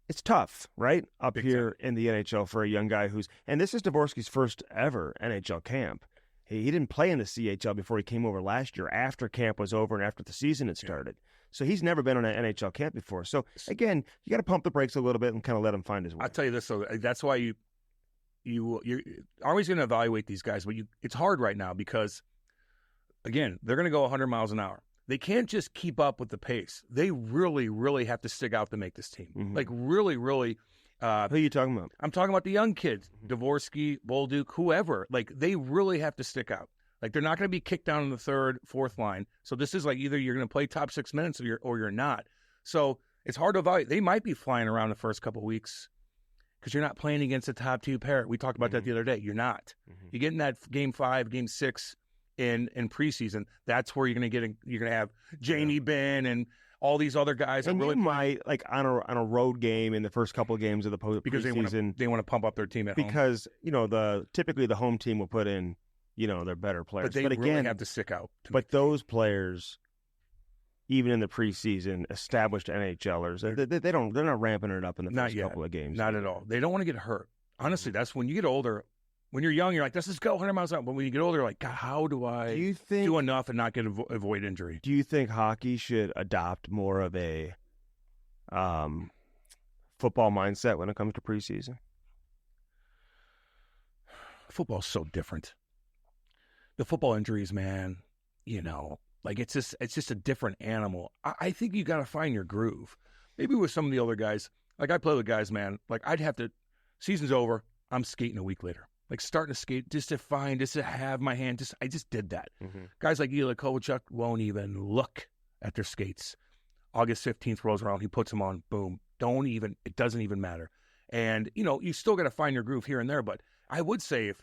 it's tough, right? Up big here time. In the NHL for a young guy and this is Dvorsky's first ever NHL camp. He didn't play in the CHL before he came over last year after camp was over and after the season had started. So he's never been on an NHL camp before. So again, you got to pump the brakes a little bit and kind of let him find his way. I'll tell you this, so that's why you're always going to evaluate these guys, but it's hard right now because, again, they're going to go 100 miles an hour. They can't just keep up with the pace. They really, really have to stick out to make this team. Mm-hmm. Like, really, really. Who are you talking about? I'm talking about the young kids, Dvorsky, Bolduc, whoever. Like, they really have to stick out. Like, they're not going to be kicked down in the third, fourth line. So this is like either you're going to play top 6 minutes or you're not. So it's hard to evaluate. They might be flying around the first couple of weeks because you're not playing against a top 2 pair. We talked about that the other day. You're not. You get in that game 5, game 6 in preseason. That's where you're going to have Jamie Benn and all these other guys. And that really might like on a road game in the first couple of games of the because preseason. they want to pump up their team at home. Because typically the home team will put in their better players. But they really have to stick out. But those players, even in the preseason, established NHLers, they're not ramping it up in the first couple of games. Not at all. They don't want to get hurt. Honestly, that's when you get older. When you're young, you're like, let's just go 100 miles an hour. But when you get older, you're like, God, how do I do enough and not avoid injury? Do you think hockey should adopt more of a football mindset when it comes to preseason? Football's so different. The football injuries, man, like it's just a different animal. I think you got to find your groove. Maybe with some of the older guys, like I play with guys, man, like I'd have to, season's over, I'm skating a week later. Like starting to skate just to have my hand. I just did that. Mm-hmm. Guys like Ilya Kovalchuk won't even look at their skates. August 15th rolls around, he puts them on, boom. It doesn't even matter. And, you still got to find your groove here and there. But I would say if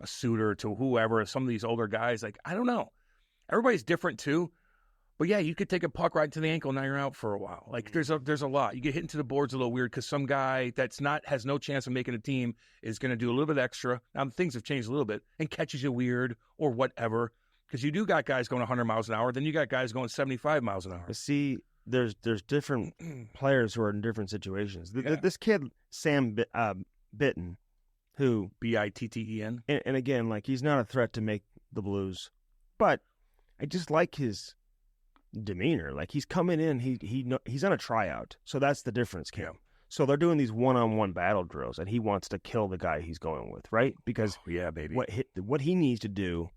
a Suter to whoever, some of these older guys, like, I don't know. Everybody's different too. But yeah, you could take a puck right to the ankle, now you're out for a while. Like there's a lot. You get hit into the boards a little weird because some guy has no chance of making a team is going to do a little bit extra. Now things have changed a little bit and catches you weird or whatever. Because you do got guys going 100 miles an hour, then you got guys going 75 miles an hour. See, there's different players who are in different situations. This kid Sam Bitten, who Bitten, and again, like he's not a threat to make the Blues, but I just like his demeanor. Like he's coming in, he's on a tryout, so that's the difference, Cam. Yeah. So they're doing these one-on-one battle drills, and he wants to kill the guy he's going with, right? Because baby, what he needs to do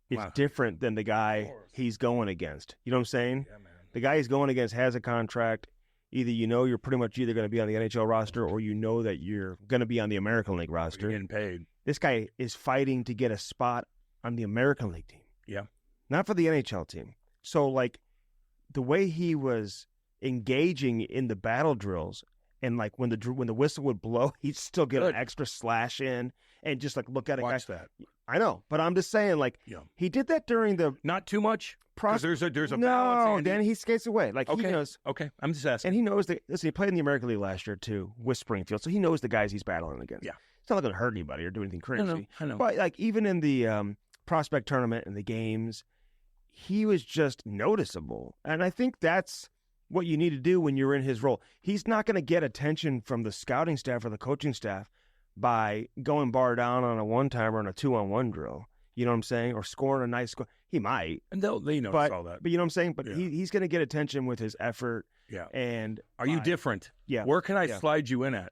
is different than the guy he's going against. You know what I'm saying? Yeah, man. The guy he's going against has a contract. Either you're pretty much either going to be on the NHL roster, or that you're going to be on the American League roster. You're getting paid. This guy is fighting to get a spot on the American League team. Yeah. Not for the NHL team. So, like, the way he was engaging in the battle drills, and like when the whistle would blow, he'd still get an extra slash in and just like look at a Watch guy. that. I know, but I'm just saying, like, he did that during the not too much. Because there's a balance. No, then he skates away. Like, he knows. Okay, I'm just asking. And he knows that. Listen, he played in the American League last year too with Springfield, so he knows the guys he's battling against. Yeah, it's not going to hurt anybody or do anything crazy. I know. But like even in the prospect tournament and the games, he was just noticeable, and I think that's what you need to do when you're in his role. He's not going to get attention from the scouting staff or the coaching staff by going bar down on a one-timer on a 2-on-1 drill. You know what I'm saying? Or scoring a nice score. He might. And they notice all that. But you know what I'm saying? But he's going to get attention with his effort. Yeah. And are you different? Yeah. Where can I slide you in at?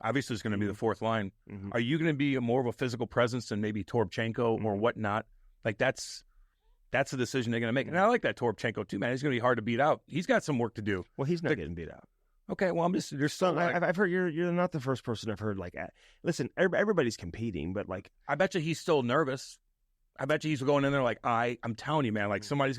Obviously, it's going to be the fourth line. Mm-hmm. Are you going to be more of a physical presence than maybe Toropchenko or whatnot? Like, that's a decision they're going to make. And I like that Toropchenko, too, man. He's going to be hard to beat out. He's got some work to do. Well, he's not getting beat out. Okay, well, there's some. I've heard you're not the first person I've heard like, listen, everybody's competing, but like, I bet you he's still nervous. I bet you he's going in there like, I'm telling you, man, like somebody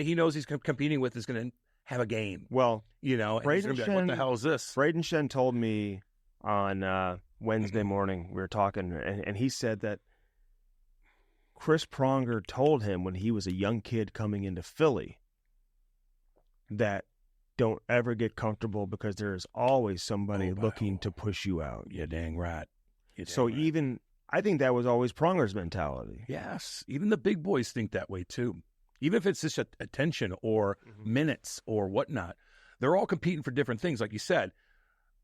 he knows he's competing with is going to have a game. Well, you know, and he's gonna be like, what the hell is this? Braden Shen told me on Wednesday morning, we were talking, and he said that Chris Pronger told him when he was a young kid coming into Philly that don't ever get comfortable because there is always somebody looking to push you out. Yeah, dang right. Even I think that was always Pronger's mentality. Yes. Even the big boys think that way, too. Even if it's just attention or minutes or whatnot, they're all competing for different things. Like you said,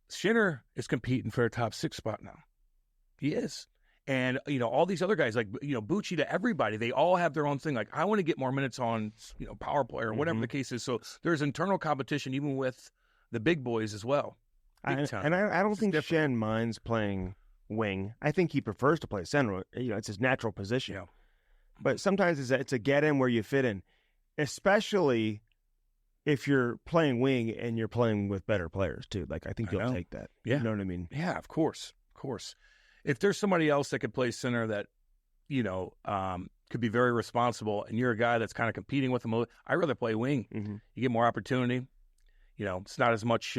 Shinner is competing for a top 6 spot now. He is. And, you know, all these other guys, like, you know, Bucci to everybody, they all have their own thing. Like, I want to get more minutes on, you know, power play or whatever the case is. So there's internal competition even with the big boys as well. I don't think Shen minds playing wing. I think he prefers to play center. You know, it's his natural position. Yeah. But sometimes it's a get in where you fit in, especially if you're playing wing and you're playing with better players too. Like, I think you'll take that. Yeah. You know what I mean? Yeah, of course. Of course. If there's somebody else that could play center that, you know, could be very responsible, and you're a guy that's kind of competing with them, I'd rather play wing. Mm-hmm. You get more opportunity. You know, it's not as much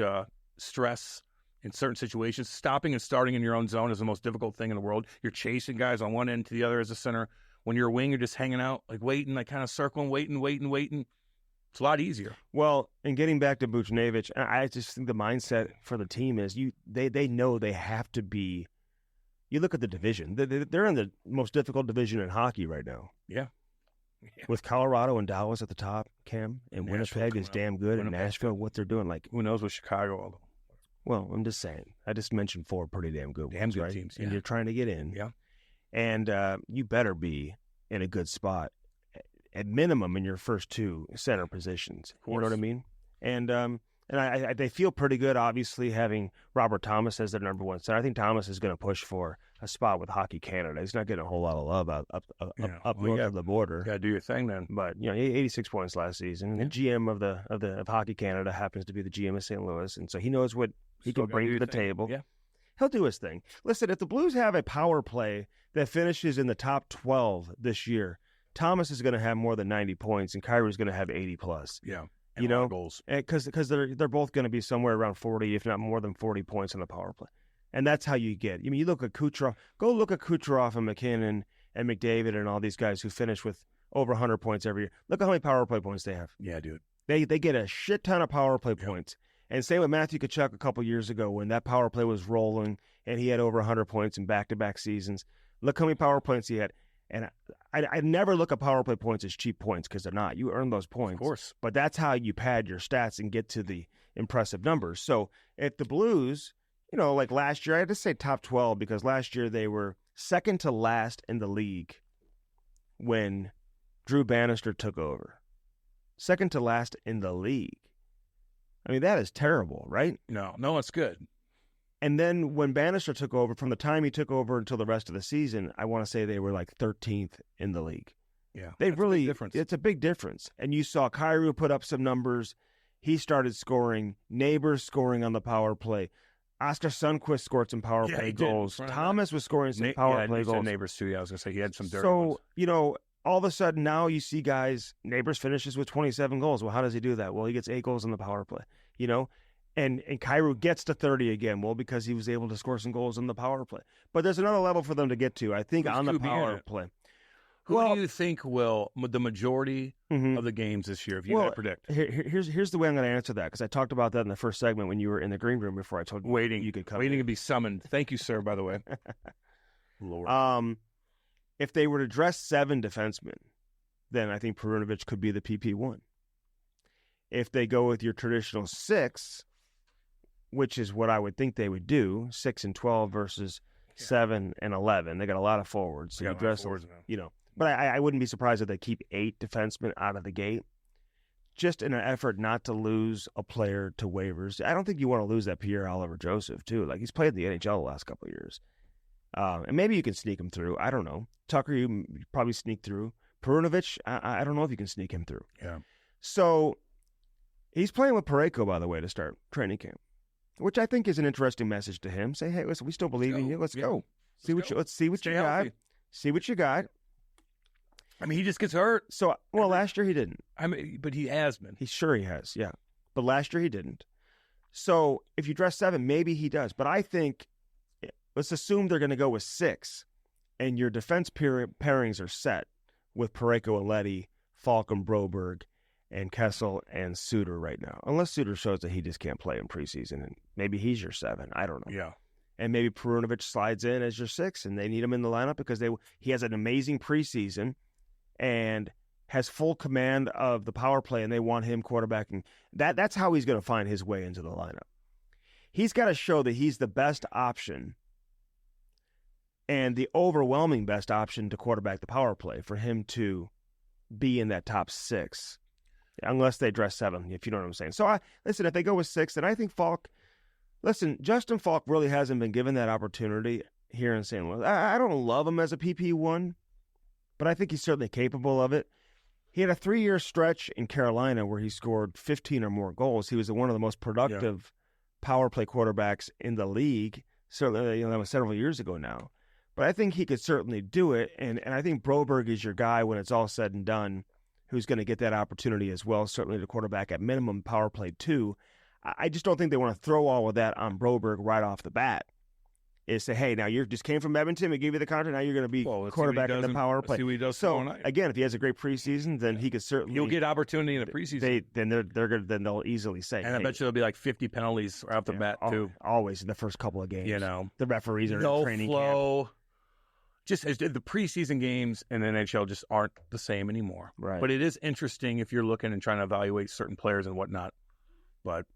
stress in certain situations. Stopping and starting in your own zone is the most difficult thing in the world. You're chasing guys on one end to the other as a center. When you're a wing, you're just hanging out, like waiting, like kind of circling, waiting. It's a lot easier. Well, and getting back to Buchnevich, I just think the mindset for the team is they know they have to be. You look at the division; they're in the most difficult division in hockey right now. Yeah. With Colorado and Dallas at the top, Cam, and Winnipeg is damn good, and Nashville, what they're doing, like who knows with Chicago? Although, well, I'm just saying. I just mentioned 4 pretty damn good ones, right? teams, and you're trying to get in. Yeah. And you better be in a good spot, at minimum in your first 2 center positions. You know what I mean? And they feel pretty good, obviously, having Robert Thomas as their number 1 center. I think Thomas is going to push for a spot with Hockey Canada. He's not getting a whole lot of love up north of the border. Got to do your thing then. But you know, 86 points last season. The GM of Hockey Canada happens to be the GM of St. Louis, and so he knows what he can bring to the table. Yeah. He'll do his thing. Listen, if the Blues have a power play that finishes in the top 12 this year, Thomas is going to have more than 90 points, and Kyrie's going to have 80 plus. Yeah, and you know, goals because they're both going to be somewhere around 40, if not more than 40 points on the power play, and that's how you get. I mean, you look at Kucherov. Go look at Kucherov and McKinnon and McDavid and all these guys who finish with over 100 points every year. Look at how many power play points they have. Yeah, dude. They get a shit ton of power play points. And same with Matthew Tkachuk a couple years ago when that power play was rolling and he had over 100 points in back-to-back seasons. Look how many power points he had. And I never look at power play points as cheap points because they're not. You earn those points. Of course. But that's how you pad your stats and get to the impressive numbers. So if the Blues, you know, like last year, I had to say top 12 because last year they were second to last in the league when Drew Bannister took over. Second to last in the league. I mean, that is terrible, right? No, it's good. And then when Bannister took over, from the time he took over until the rest of the season, I want to say they were like 13th in the league. Yeah, it's a big difference. And you saw Kyrou put up some numbers. He started scoring. Neighbors scoring on the power play. Oscar Sundqvist scored some power play goals. Thomas was scoring some power play goals. Neighbors too. Yeah, I was gonna say he had some dirty So ones. you know, all of a sudden now you see guys, Neighbors finishes with 27 goals. Well, how does he do that? Well, he gets 8 goals on the power play, and Kyrou gets to 30 again. Well, because he was able to score some goals on the power play. But there's another level for them to get to, I think, on the power play. Who do you think will the majority of the games this year, if you had to predict? Here's the way I'm going to answer that, because I talked about that in the first segment when you were in the green room before I told you you could come waiting to be summoned. Thank you, sir, by the way. Lord. If they were to dress 7 defensemen, then I think Perunovic could be the PP1. If they go with your traditional 6, which is what I would think they would do, 6 and 12 versus 7 and 11. They got a lot of forwards. So you dress, But I wouldn't be surprised if they keep 8 defensemen out of the gate, just in an effort not to lose a player to waivers. I don't think you want to lose that Pierre-Olivier Joseph, too. Like, he's played in the NHL the last couple of years. And maybe you can sneak him through. I don't know. Tucker, you probably sneak through. Perunovic, I don't know if you can sneak him through. Yeah. So he's playing with Parayko, by the way, to start training camp, which I think is an interesting message to him. Say, hey, listen, we still believe in you. Let's go. Let's see what you got. See what you got. I mean, he just gets hurt. So, last year he didn't. But he has been. He has, yeah. But last year he didn't. So if you dress 7, maybe he does. But I think, let's assume they're going to go with 6, and your defense pairings are set with Parayko and Leddy, Falk and Broberg, and Kessel and Suter right now. Unless Suter shows that he just can't play in preseason, and maybe he's your 7. I don't know. Yeah. And maybe Perunovic slides in as your 6, and they need him in the lineup because he has an amazing preseason and has full command of the power play, and they want him quarterbacking. That's how he's going to find his way into the lineup. He's got to show that he's the best option and the overwhelming best option to quarterback the power play for him to be in that top 6, unless they dress 7, if you know what I'm saying. So, listen, if they go with 6, then I think Falk – listen, Justin Falk really hasn't been given that opportunity here in St. Louis. I don't love him as a PP1, but I think he's certainly capable of it. He had a 3-year stretch in Carolina where he scored 15 or more goals. He was one of the most productive power play quarterbacks in the league. Certainly, that was several years ago now. But I think he could certainly do it, and I think Broberg is your guy when it's all said and done, who's going to get that opportunity as well, certainly the quarterback at minimum power play 2. I just don't think they want to throw all of that on Broberg right off the bat. Is say, hey, now you just came from Edmonton, we gave you the contract, now you're going to be quarterback in the power play. See what he does. So again, if he has a great preseason, then he could certainly you'll get opportunity in the preseason. Then they'll easily say, and I bet you there'll be like 50 penalties right off the bat too. Always in the first couple of games. The referees are no in training flow. camp. Just as the preseason games in the NHL just aren't the same anymore. Right. But it is interesting if you're looking and trying to evaluate certain players and whatnot. But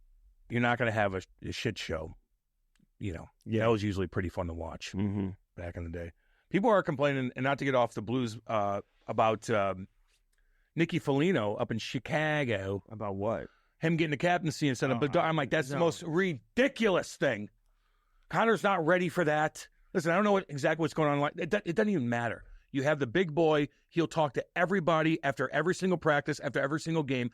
you're not going to have a shit show. That was usually pretty fun to watch back in the day. People are complaining, and not to get off the Blues, about Nicky Foligno up in Chicago. About what? Him getting the captaincy instead of Bedard. I'm like, that's the most ridiculous thing. Connor's not ready for that. Listen, I don't know exactly what's going on. It doesn't even matter. You have the big boy. He'll talk to everybody after every single practice, after every single game.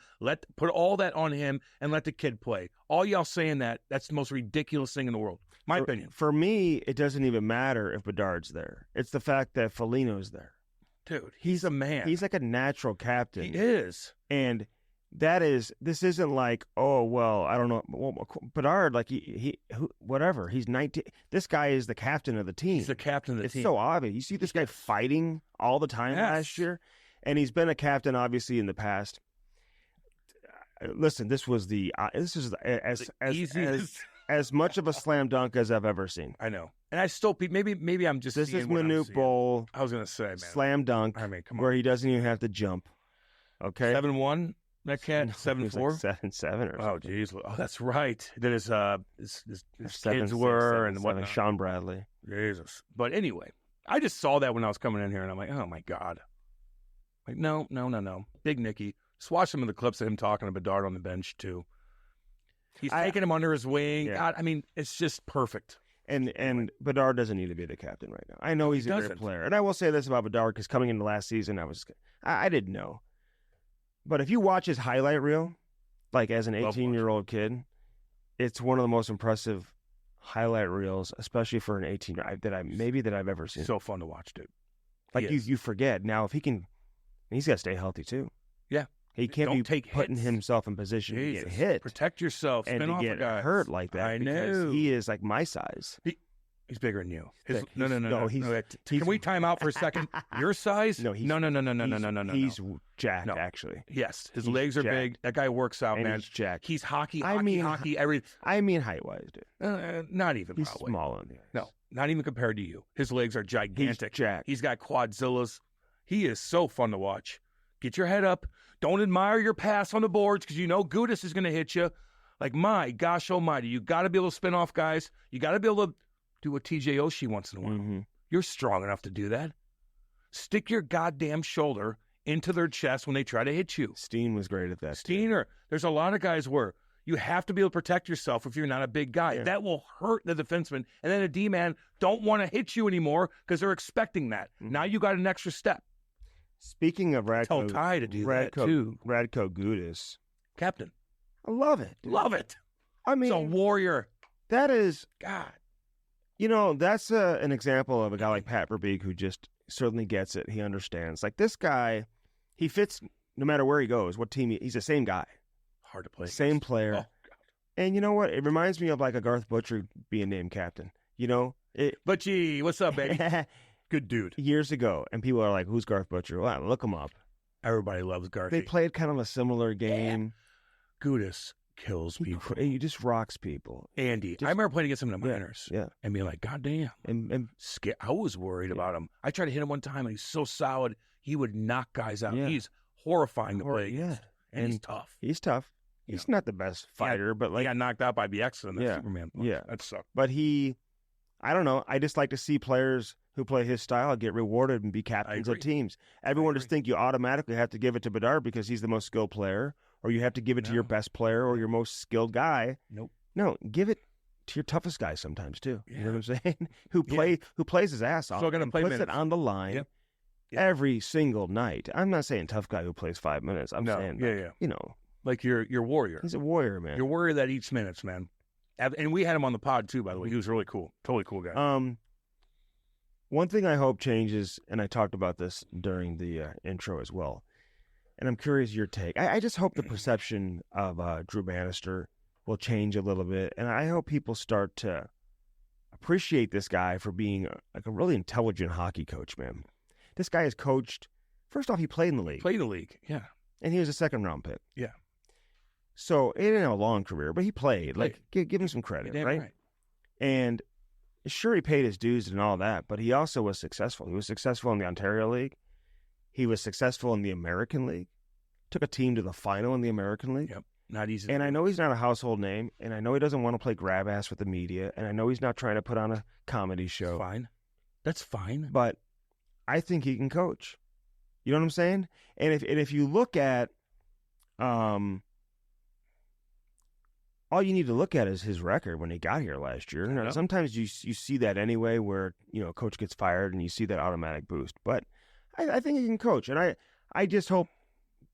Put all that on him and let the kid play. All y'all saying that's the most ridiculous thing in the world. My opinion. For me, it doesn't even matter if Bedard's there. It's the fact that Foligno's there. Dude, he's a man. He's like a natural captain. He is. And this isn't like, oh, well, I don't know. Well, Bedard, like, he whatever. He's 19. This guy is the captain of the team. He's the captain of the team. It's so obvious. You see this guy fighting all the time last year, and he's been a captain, obviously, in the past. Listen, this is as much of a slam dunk as I've ever seen. I know. And I still, maybe I'm just This is Manute Bowl. I was going to say, man. Slam dunk, where he doesn't even have to jump. Okay? 7-1? That cat 7-4, like 7-7 or oh jeez, oh that's right. Then his kids 7, and whatnot. Sean Bradley. Jesus. But anyway, I just saw that when I was coming in here, and I'm like, oh my god. Like no, Big Nicky. Just watch some of the clips of him talking to Bedard on the bench too. He's taking him under his wing. Yeah. God, I mean, it's just perfect. And Bedard doesn't need to be the captain right now. I know he's a great player, and I will say this about Bedard because coming into last season, I didn't know. But if you watch his highlight reel, like as an 18-year-old kid, it's one of the most impressive highlight reels, especially for an 18-year-old that I've ever seen. So fun to watch, dude. Like you forget now if he can And he's got to stay healthy too. Yeah. He can't Don't be take putting hits. himself in position to get hit. Protect yourself. And Spin to off get a guy. hurt like that. I because know. he is like my size. He's bigger than you. Thick. No. Can we time out for a second? Your size? No, he's, no. He's jacked, No. actually. Yes, his He's legs are jacked. big. That guy works out, And man. he's jacked. He's hockey, I mean, everything. I mean height-wise, dude. Not even He's probably. small on the ice. No, not even compared to you. His legs are gigantic. He's jacked. He's got quadzillas. He is so fun to watch. Get your head up. Don't admire your pass on the boards because you know Gudis is going to hit you. Like, my gosh almighty, you got to be able to spin off guys. You got to be able to do a TJ Oshie once in a while. Mm-hmm. You're strong enough to do that. Stick your goddamn shoulder into their chest when they try to hit you. Steen was great at that. Steiner, there's a lot of guys where you have to be able to protect yourself if you're not a big guy. Yeah. That will hurt the defenseman. And then a D-man don't want to hit you anymore because they're expecting that. Mm-hmm. Now you got an extra step. Speaking of Tell Radko, Ty to do that too. Radko Gudis. Captain, I love it. Dude. love it. I He's a mean, warrior. that is, God. you know, that's an example of a guy like Pat Verbeek who just certainly gets it. He understands. Like this guy, he fits no matter where he goes, what team he's the same guy. Hard to play. Same player. Oh, God. And you know what? It reminds me of like a Garth Butcher being named captain. You know? But gee, what's up, baby? Good dude. Years ago, and people are like, who's Garth Butcher? Well, look him up. Everybody loves Garthy. They played kind of a similar game. Gudis kills people. He just rocks people. Andy, I remember playing against him in the minors. Yeah. And being like, God damn. And I was worried about him. I tried to hit him one time, and he's so solid, he would knock guys out. Yeah. He's horrifying to play yeah. against. And he's tough. He's tough. He's not the best fighter, but like he got knocked out by BX in the Yeah. Superman punch. Yeah. That sucked. But I don't know. I just like to see players who play his style get rewarded and be captains of teams. Everyone just think you automatically have to give it to Bedard because he's the most skilled player, or you have to give it to your best player or your most skilled guy. Nope. No, give it to your toughest guy sometimes too. Yeah. You know what I'm saying? Who plays his ass off Still gonna and play puts minutes. it on the line Yep. every single night. I'm not saying tough guy who plays 5 minutes. I'm saying you know, Like your warrior. he's a warrior, man. Your warrior that eats minutes, man. And we had him on the pod too, by the way. He was really cool. Totally cool guy. One thing I hope changes, and I talked about this during the intro as well, and I'm curious your take. I just hope the perception of Drew Bannister will change a little bit, and I hope people start to appreciate this guy for being like a really intelligent hockey coach, man. This guy has coached. First off, he played in the league. Played in the league, yeah. And he was a second-round pick. Yeah. So he didn't have a long career, but he played. Like, give him some credit, right? And sure, he paid his dues and all that, but he also was successful. He was successful in the Ontario League. He was successful in the American League. Took a team to the final in the American League. Yep, not easy. And I know he's not a household name, and I know he doesn't want to play grab ass with the media, and I know he's not trying to put on a comedy show. Fine. That's fine. But I think he can coach. You know what I'm saying? And if you look at, all you need to look at is his record when he got here last year. Now, sometimes you see that anyway, where a coach gets fired and you see that automatic boost. But I think he can coach, and I just hope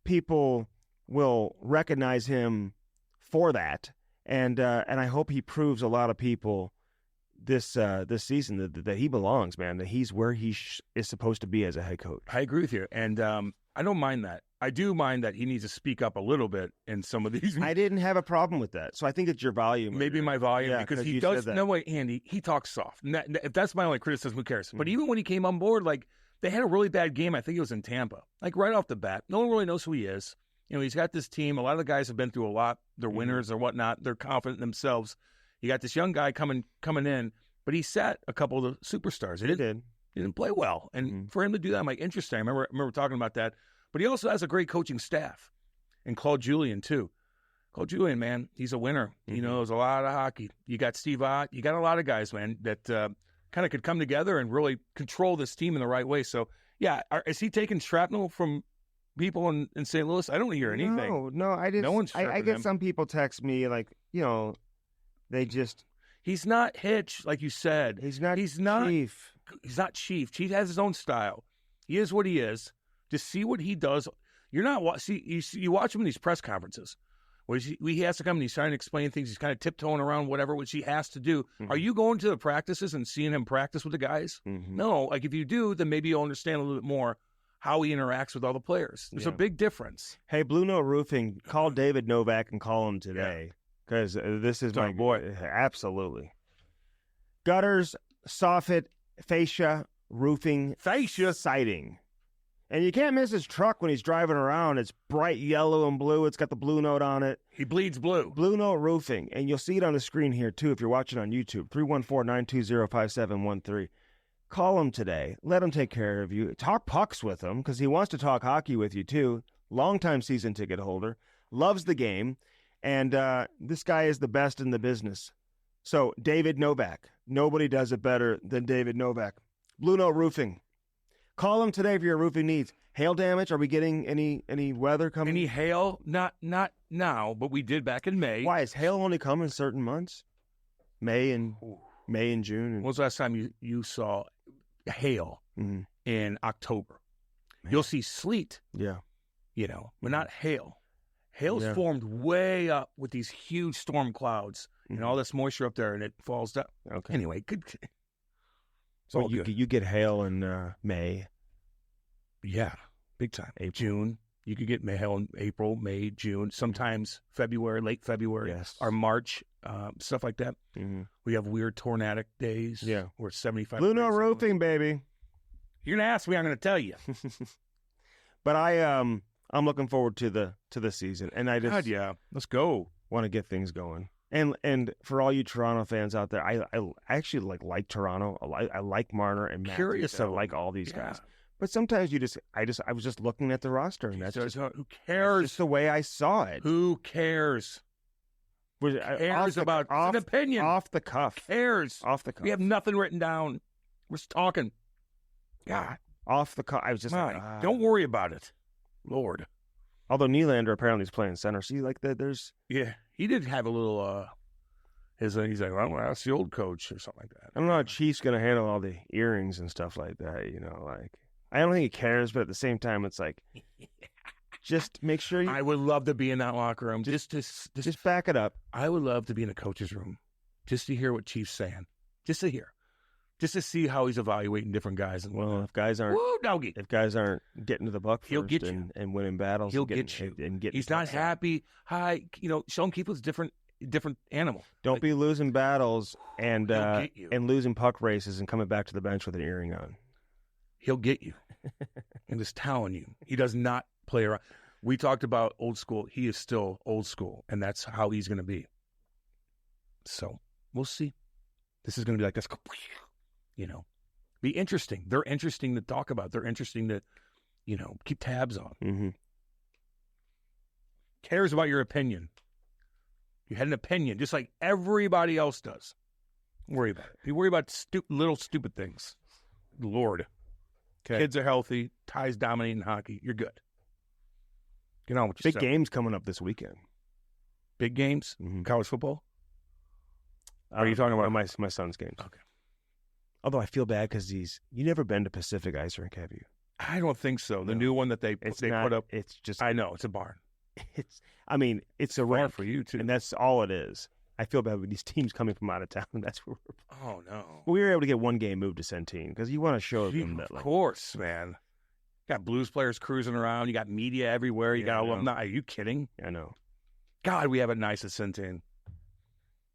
people will recognize him for that, and I hope he proves a lot of people this season that he belongs, man. That he's where he is supposed to be as a head coach. I agree with you, and I don't mind that. I do mind that he needs to speak up a little bit in some of these. I didn't have a problem with that, so I think it's your volume. Maybe my volume, Yeah, because 'cause he you does. said that. No way, Andy. He talks soft. And if that's my only criticism, who cares? But even when he came on board, like they had a really bad game. I think it was in Tampa. Like right off the bat, no one really knows who he is. He's got this team. A lot of the guys have been through a lot. They're winners or whatnot. They're confident in themselves. You got this young guy coming in, but he sat a couple of the superstars. He didn't play well, and for him to do that, I'm like, interesting. I remember talking about that. But he also has a great coaching staff, and Claude Julien too. Claude Julien, man, he's a winner. He knows a lot of hockey. You got Steve Ott. You got a lot of guys, man, that kind of could come together and really control this team in the right way. So, yeah, is he taking shrapnel from people in St. Louis? I don't hear anything. No, I didn't. No one's I get some people text me like, they just. He's not Hitch, like you said. He's not Chief. He's not Chief. Chief has his own style. He is what he is. Just see what he does. You're not you watch him in these press conferences where he has to come and he's trying to explain things. He's kind of tiptoeing around whatever which he has to do. Are you going to the practices and seeing him practice with the guys? No. Like if you do, then maybe you'll understand a little bit more how he interacts with all the players. There's a Yeah. big difference. Hey, Blue Note Roofing, call David Novak and call him today because this is my boy. Absolutely. Gutters, soffit, fascia, roofing, Fascia. siding. And you can't miss his truck when he's driving around. It's bright yellow and blue. It's got the Blue Note on it. He bleeds blue. Blue Note Roofing. And you'll see it on the screen here, too, if you're watching on YouTube. 314-920-5713. Call him today. Let him take care of you. Talk pucks with him because he wants to talk hockey with you, too. Longtime season ticket holder. Loves the game. And this guy is the best in the business. So, David Novak. Nobody does it better than David Novak. Blue Note Roofing. Call him today for your roofing needs. Hail damage? Are we getting any weather coming? Any hail? Not now, but we did back in May. Why is hail only come in certain months? May and June. When was the last time you saw hail in October? Man. You'll see sleet. Yeah. But not hail. Hail's Yeah. formed way up with these huge storm clouds and all this moisture up there, and it falls down. Okay. Anyway, good. It's So all good. you get hail in May. Yeah, big time. April. June. You could get hail in April, May, June, sometimes February, late February, Yes. or March, stuff like that. Mm-hmm. We have weird tornadic days. Yeah. Where it's 75 Blue Note degrees. Roofing, baby. You're going to ask me, I'm going to tell you. But I'm looking forward to the season, and I just God, yeah. Let's go. want to get things going. And for all you Toronto fans out there, I actually like Toronto. I like Marner and Matthews. Curious I of like them. all these Yeah. guys. But sometimes I was just looking at the roster, and that's So, just, who that's cares? just the way I saw it. Who cares? Cares about it's an opinion. off the cuff. Cares? Off the cuff. We have nothing written down. We're just talking. God, Off the cuff. I was just like, don't worry about it. Lord. Although Nylander apparently is playing center. See, like there's Yeah, he did have a little. He's like, well, that's the old coach or something like that. I don't know how Chief's gonna handle all the earrings and stuff like that. Like I don't think he cares, but at the same time, it's like just make sure you I would love to be in that locker room. Just back it up. I would love to be in the coach's room, just to hear what Chief's saying, just to hear, just to see how he's evaluating different guys. And Well, if guys aren't woo, doggy. getting to the buck He'll first get you. and winning battles, He'll and getting, get you. and getting He's not pucks out. happy. Hi, Sean Keefe's different animal. Don't Like, be losing battles and He'll get you. losing puck races and coming back to the bench with an earring on. He'll get you. I'm just telling you, he does not play around. We talked about old school. He is still old school, and that's how he's going to be. So we'll see. This is going to be like this, be interesting. They're interesting to talk about. They're interesting to, keep tabs on. Mm-hmm. Cares about your opinion. You had an opinion, just like everybody else does. Don't worry about it. You worry about little stupid things. Lord. Okay. Kids are healthy. Ty's dominating hockey. You're good. Get on with Big yourself. games coming up this weekend. Big games? Mhm. College football? Are you talking about- my son's games? Okay. Although I feel bad because you never been to Pacific Ice Rink, have you? I don't think so. The No. new one that they It's they not, put up. It's just I know. It's a barn. it's a Far rink, for you, too. and that's all it is. I feel bad with these teams coming from out of town. That's where Oh, no. we were able to get one game moved to Centene because you want to show them that, Of like, course, man. Got Blues players cruising around. You got media everywhere. You Yeah, got I know. alumni. Are you kidding? I know. God, we have it nice at Centene.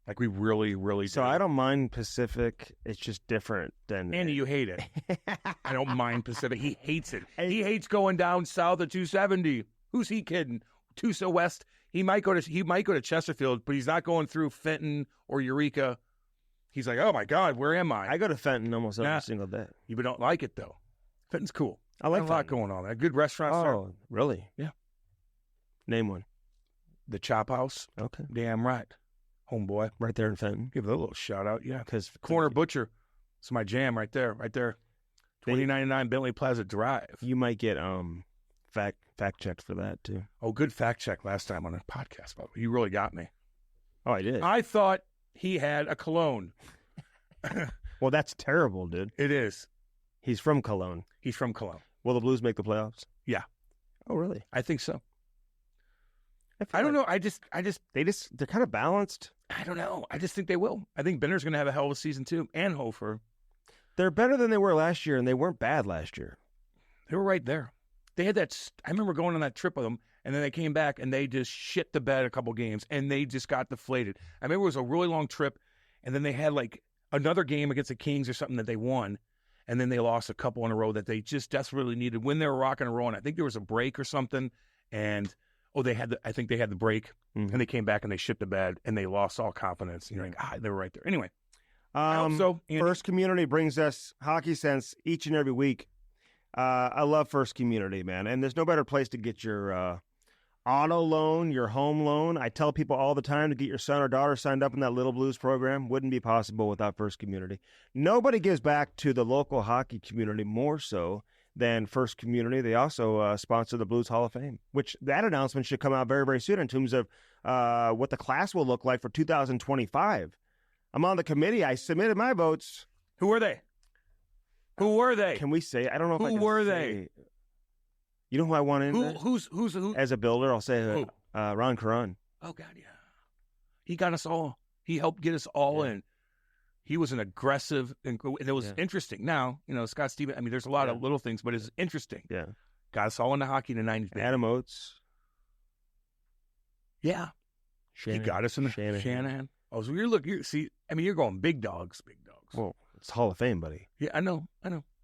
Like we really, really So do. I don't mind Pacific. It's just different than Andy, you hate it. I don't mind Pacific. He hates it. Hey. He hates going down south of 270. Who's he kidding? Tusa West. He might go to Chesterfield, but he's not going through Fenton or Eureka. He's like, oh my God, where am I? I go to Fenton almost every Nah. single day. You don't like it though. Fenton's cool. I like Got a lot Fenton. going on. A good restaurant. Oh, really? Yeah. Name one. The Chop House. Okay. Damn right. Homeboy. Right there in Fenton. Give it a little shout out. Yeah. Because Corner Butcher. It's my jam right there. Right there. 2099 Bentley Plaza Drive. you might get fact checked for that too. Oh, good fact check last time on a podcast. By the way. You really got me. Oh, I did. I thought he had a cologne. Well, that's terrible, dude. It is. He's from Cologne. He's from Cologne. Will the Blues make the playoffs? Yeah. Oh, really? I think so. feel I don't like know. they're kind of balanced. I don't know. I just think they will. I think Benner's going to have a hell of a season too, and Hofer. They're better than they were last year, and they weren't bad last year. They were right there. They had that. I remember going on that trip with them, and then they came back and they just shit the bed a couple games, and they just got deflated. I remember it was a really long trip, and then they had like another game against the Kings or something that they won, and then they lost a couple in a row that they just desperately needed when they were rocking and rolling. I think there was a break or something, and I think they had the break, and they came back and they shit the bed, and they lost all confidence. And you're like, they were right there. Anyway, First Community brings us Hockey Sense each and every week. I love First Community, man, and there's no better place to get your auto loan, your home loan. I tell people all the time to get your son or daughter signed up in that Little Blues program. Wouldn't be possible without First Community. Nobody gives back to the local hockey community more so than First Community. They also sponsor the Blues Hall of Fame, which that announcement should come out very, very soon in terms of what the class will look like for 2025. I'm on the committee. I submitted my votes. Who were they? Who were they? Can we say? I don't know if I can Who were say. they? You know who I want in there? Who? As a builder, I'll say Ron Caron. Oh, God, yeah. He got us all. He helped get us all in. He was an aggressive, and it was interesting. Now, Scott Stevens, I mean, there's a lot of little things, but it's interesting. Yeah. Got us all into hockey in the 90s. Adam Oates. Yeah. He got us in the Shanahan. Oh, so you're going big dogs. Well, it's Hall of Fame, buddy. Yeah, I know.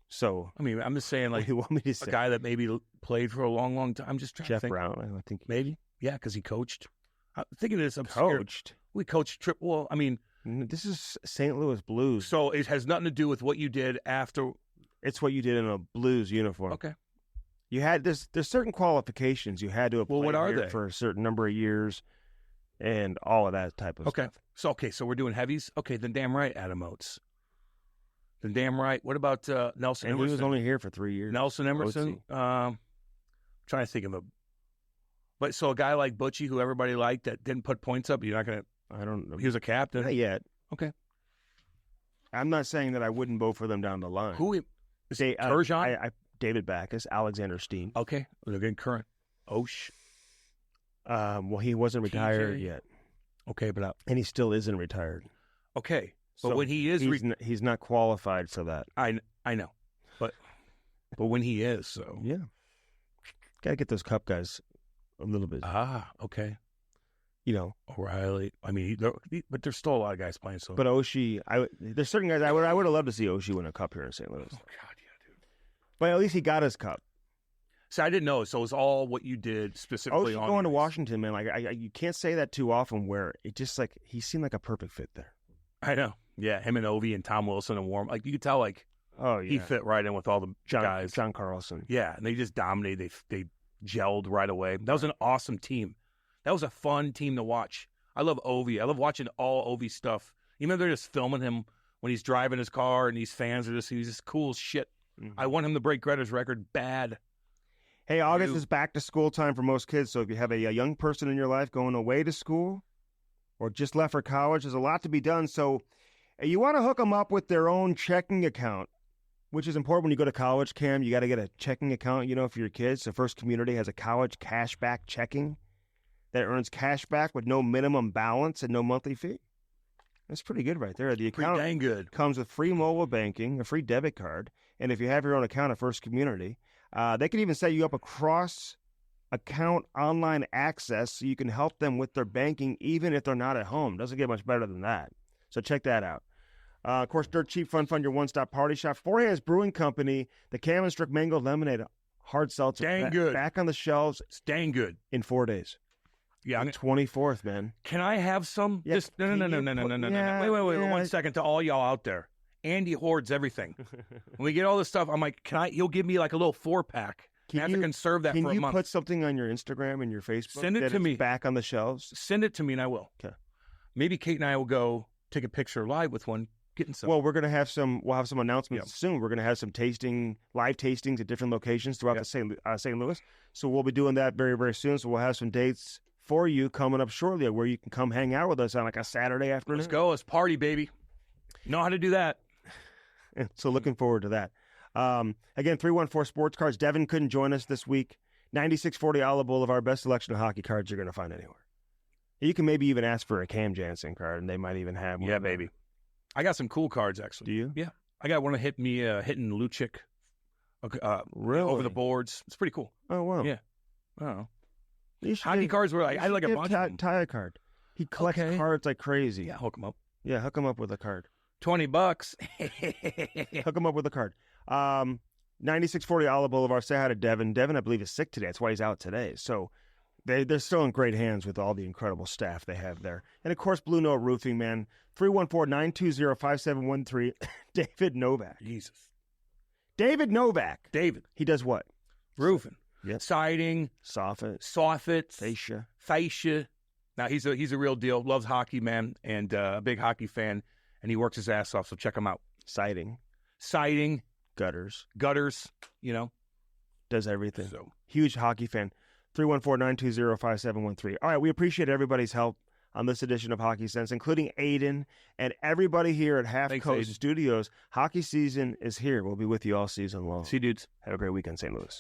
So, I mean, I'm just saying, like, you want me to say? A guy that maybe played for a long, long time. I'm just trying Jeff to think. Brown, I think. Maybe. Yeah, because he coached. I'm thinking of this obscure. Coached? We coached Well, I mean. This is St. Louis Blues. So it has nothing to do with what you did after. It's what you did in a Blues uniform. Okay. You had there's certain qualifications you had to have played what are here they? for a certain number of years and all of that type of stuff. So we're doing heavies? Okay, then damn right, Adam Oates. Then damn right. What about Nelson and Emerson? He was only here for 3 years. Nelson Emerson? Trying to think of But so a guy like Butchie, who everybody liked, that didn't put points up, you're not going to. I don't know. He was a captain. Not yet. Okay. I'm not saying that I wouldn't vote for them down the line. Who? Turgeon? David Backus, Alexander Steen. Okay. They're getting current. Osh. Well, he wasn't retired yet. Okay, and he still isn't retired. Okay. But So when he is... he's not qualified for that. I know. But when he is, so... Yeah. Got to get those Cup guys a little bit. Okay. O'Reilly. I mean, but there's still a lot of guys playing. So, but Oshie, there's certain guys I would have loved to see Oshie win a cup here in St. Louis. Oh God, yeah, dude. But at least he got his cup. So I didn't know. So it was all what you did specifically. Oshie going to Washington, man. Like you can't say that too often. Where it just like he seemed like a perfect fit there. I know. Yeah, him and Ovi and Tom Wilson and Warm. Like you could tell, like he fit right in with all the guys. John Carlson. Yeah, and they just dominated. They gelled right away. That was an awesome team. That was a fun team to watch. I love Ovi. I love watching all Ovi stuff. Even though they're just filming him when he's driving his car and these fans are he's just cool as shit. Mm-hmm. I want him to break Greta's record bad. Hey, August is back to school time for most kids. So if you have a young person in your life going away to school or just left for college, there's a lot to be done. So you want to hook them up with their own checking account, which is important when you go to college, Cam. You got to get a checking account, for your kids. The First Community has a college cashback checking that earns cash back with no minimum balance and no monthly fee. That's pretty good right there. The account pretty dang good. Comes with free mobile banking, a free debit card, and if you have your own account at First Community, they can even set you up a cross-account online access so you can help them with their banking even if they're not at home. Doesn't get much better than that. So check that out. Of course, Dirt Cheap Fun, your one-stop party shop. Four Hands Brewing Company, the Cam and Strick Mango Lemonade Hard Seltzer. Dang good. Back on the shelves. It's dang good. In 4 days. Yeah, the 24th, man. Can I have some? Yeah, No. Wait, 1 second to all y'all out there. Andy hoards everything. When we get all this stuff, I'm like, he'll give me like a little 4-pack. I have to conserve that for a month. Can you put something on your Instagram and your Facebook? Send it to me. Back on the shelves? Send it to me and I will. Okay. Maybe Kate and I will go take a picture live with one, getting some. Well, we'll have some announcements soon. We're going to have some live tastings at different locations throughout the St. Louis. So we'll be doing that very, very soon. So we'll have some dates for you coming up shortly where you can come hang out with us on like a Saturday afternoon. Let's go. Let's party, baby. Know how to do that. So looking forward to that. Again, 314 Sports Cards. Devin couldn't join us this week. 9640 Olive Boulevard, best selection of hockey cards you're going to find anywhere. You can maybe even ask for a Cam Janssen card, and they might even have one. Yeah, baby. I got some cool cards, actually. Do you? Yeah. I got one hitting Lucic Really? over the boards. It's pretty cool. Oh, wow. Yeah. I don't know. You should Hockey give- cards were like, you I had like should a give bunch of them. Ty a card. He collects Okay. cards like crazy. Yeah, hook them up. Yeah, hook him up with a card. $20. Hook him up with a card. 9640 Olive Boulevard. Say hi to Devin. Devin, I believe, is sick today. That's why he's out today. So they're still in great hands with all the incredible staff they have there. And, of course, Blue Note Roofing, man. 314-920-5713. David Novak. Jesus. David Novak. David. He does what? Roofing. Yep. Siding. Soffit. Soffits. Fascia. Now, he's a real deal. Loves hockey, man, and a big hockey fan. And he works his ass off, so check him out. Siding. Gutters, Does everything. So Huge hockey fan. 314-920-5713. All right, we appreciate everybody's help on this edition of Hockey Sense, including Aiden and everybody here at Half Thanks, Coast Aiden. Studios. Hockey season is here. We'll be with you all season long. see you dudes. Have a great weekend, St. Louis.